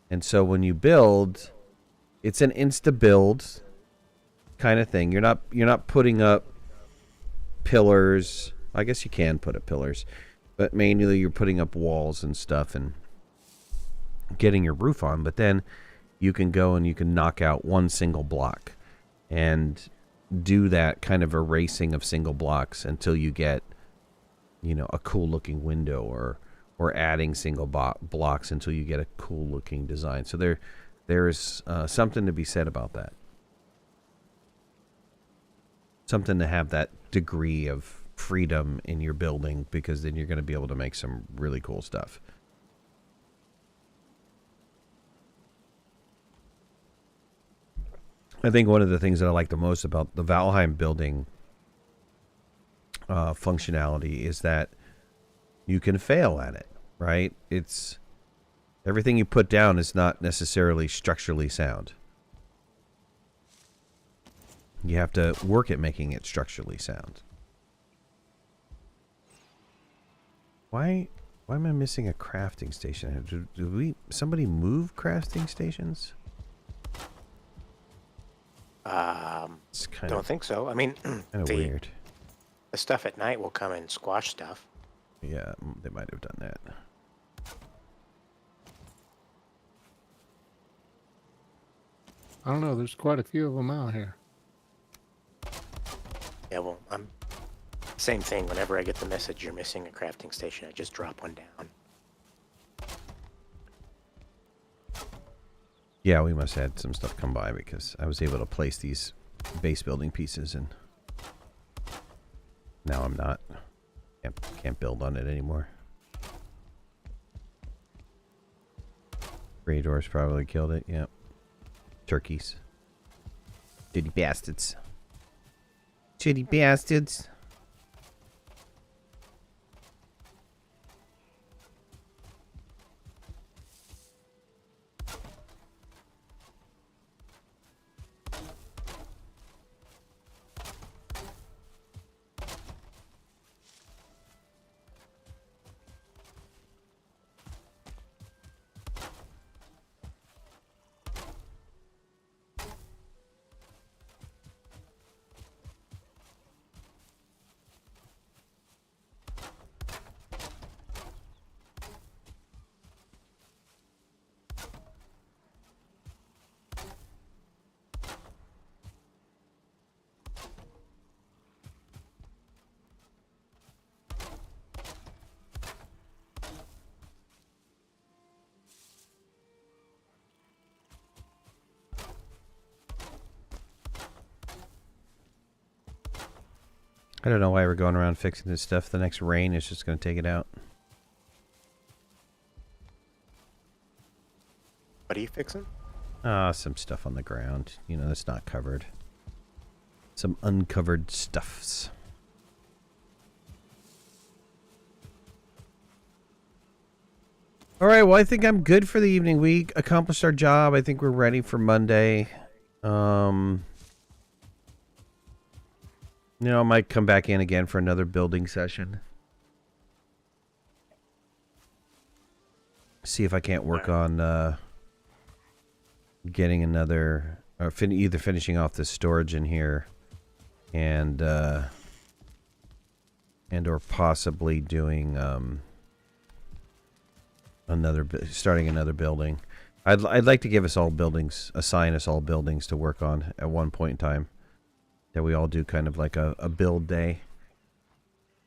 and so when you build, it's an insta build kind of thing. You're not putting up pillars. I guess you can put up pillars, but manually you're putting up walls and stuff and getting your roof on. But then you can go and you can knock out one single block and do that kind of erasing of single blocks until you get, a cool looking window, or adding single blocks until you get a cool looking design. So there's something to be said about that. Something to have that degree of freedom in your building, because then you're going to be able to make some really cool stuff. I think one of the things that I like the most about the Valheim building functionality is that you can fail at it, right? It's everything you put down is not necessarily structurally sound. You have to work at making it structurally sound. Why am I missing a crafting station? Do somebody move crafting stations? It's Don't think so. I mean, kind of weird. The stuff at night will come and squash stuff. Yeah, they might have done that. I don't know. There's quite a few of them out here. Yeah, well, same thing. Whenever I get the message you're missing a crafting station, I just drop one down. Yeah, we must have had some stuff come by, because I was able to place these base building pieces, and now I'm not. Can't build on it anymore. Raidors probably killed it. Yep. Turkeys. Dirty bastards. Shitty bastards. I don't know why we're going around fixing this stuff. The next rain is just going to take it out. What are you fixing? Some stuff on the ground. That's not covered. Some uncovered stuffs. All right, well, I think I'm good for the evening. We accomplished our job. I think we're ready for Monday. I might come back in again for another building session. see if I can't work on getting another, or either finishing off the storage in here, and or possibly doing starting another building. I'd like to give us all buildings, assign us all buildings to work on at one point in time. That we all do kind of like a build day,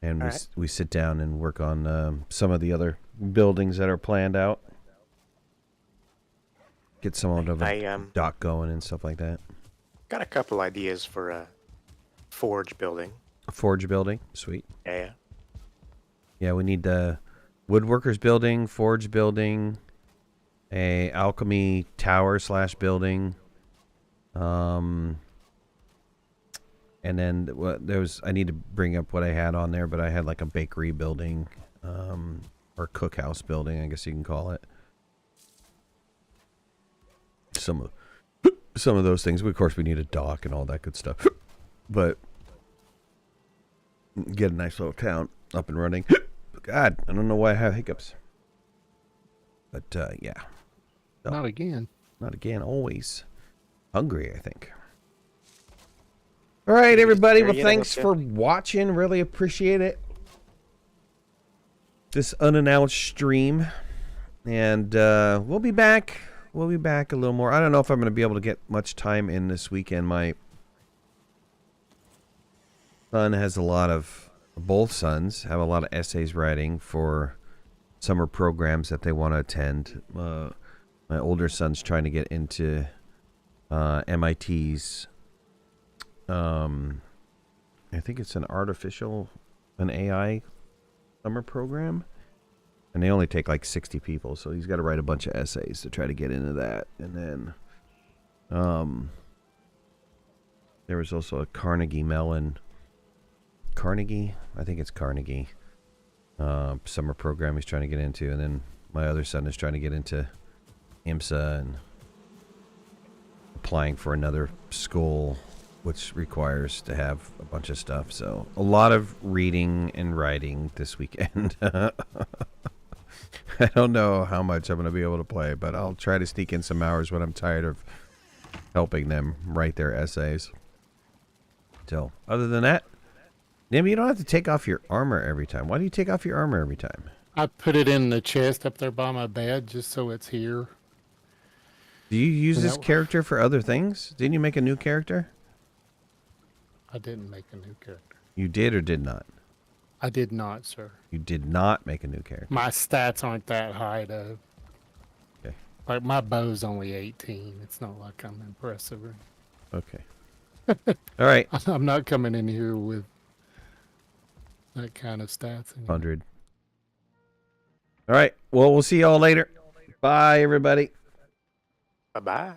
and we sit down and work on some of the other buildings that are planned out. Get some of a dock going and stuff like that. Got a couple ideas for a forge building. A forge building, sweet. Yeah. Yeah, we need the woodworkers building, forge building, a alchemy tower / building, and then I need to bring up what I had on there, but I had like a bakery building, or cookhouse building, I guess you can call it. Some of those things. Of course, we need a dock and all that good stuff, but get a nice little town up and running. God, I don't know why I have hiccups, but yeah. So, Not again. Not again. Always hungry, I think. All right, everybody. Well, thanks for watching. Really appreciate it. This unannounced stream, and we'll be back. We'll be back a little more. I don't know if I'm going to be able to get much time in this weekend. My son has both sons have a lot of essays writing for summer programs that they want to attend. My older son's trying to get into MIT's, I think it's an AI summer program. And they only take like 60 people, so he's got to write a bunch of essays to try to get into that. And then there was also a Carnegie, I think it's Carnegie, summer program he's trying to get into. And then my other son is trying to get into IMSA and applying for another school, which requires to have a bunch of stuff. So a lot of reading and writing this weekend. I don't know how much I'm going to be able to play, but I'll try to sneak in some hours when I'm tired of helping them write their essays. So, other than that, Nim, you don't have to take off your armor every time. Why do you take off your armor every time? I put it in the chest up there by my bed just so it's here. Do you use this character for other things? Didn't you make a new character? I didn't make a new character. You did or did not? I did not, sir. You did not make a new character. My stats aren't that high, though. Okay. Like, my bow's only 18. It's not like I'm impressive. Okay. All right. I'm not coming in here with that kind of stats. 100. All right. Well, we'll see y'all later. Bye, everybody. Bye-bye.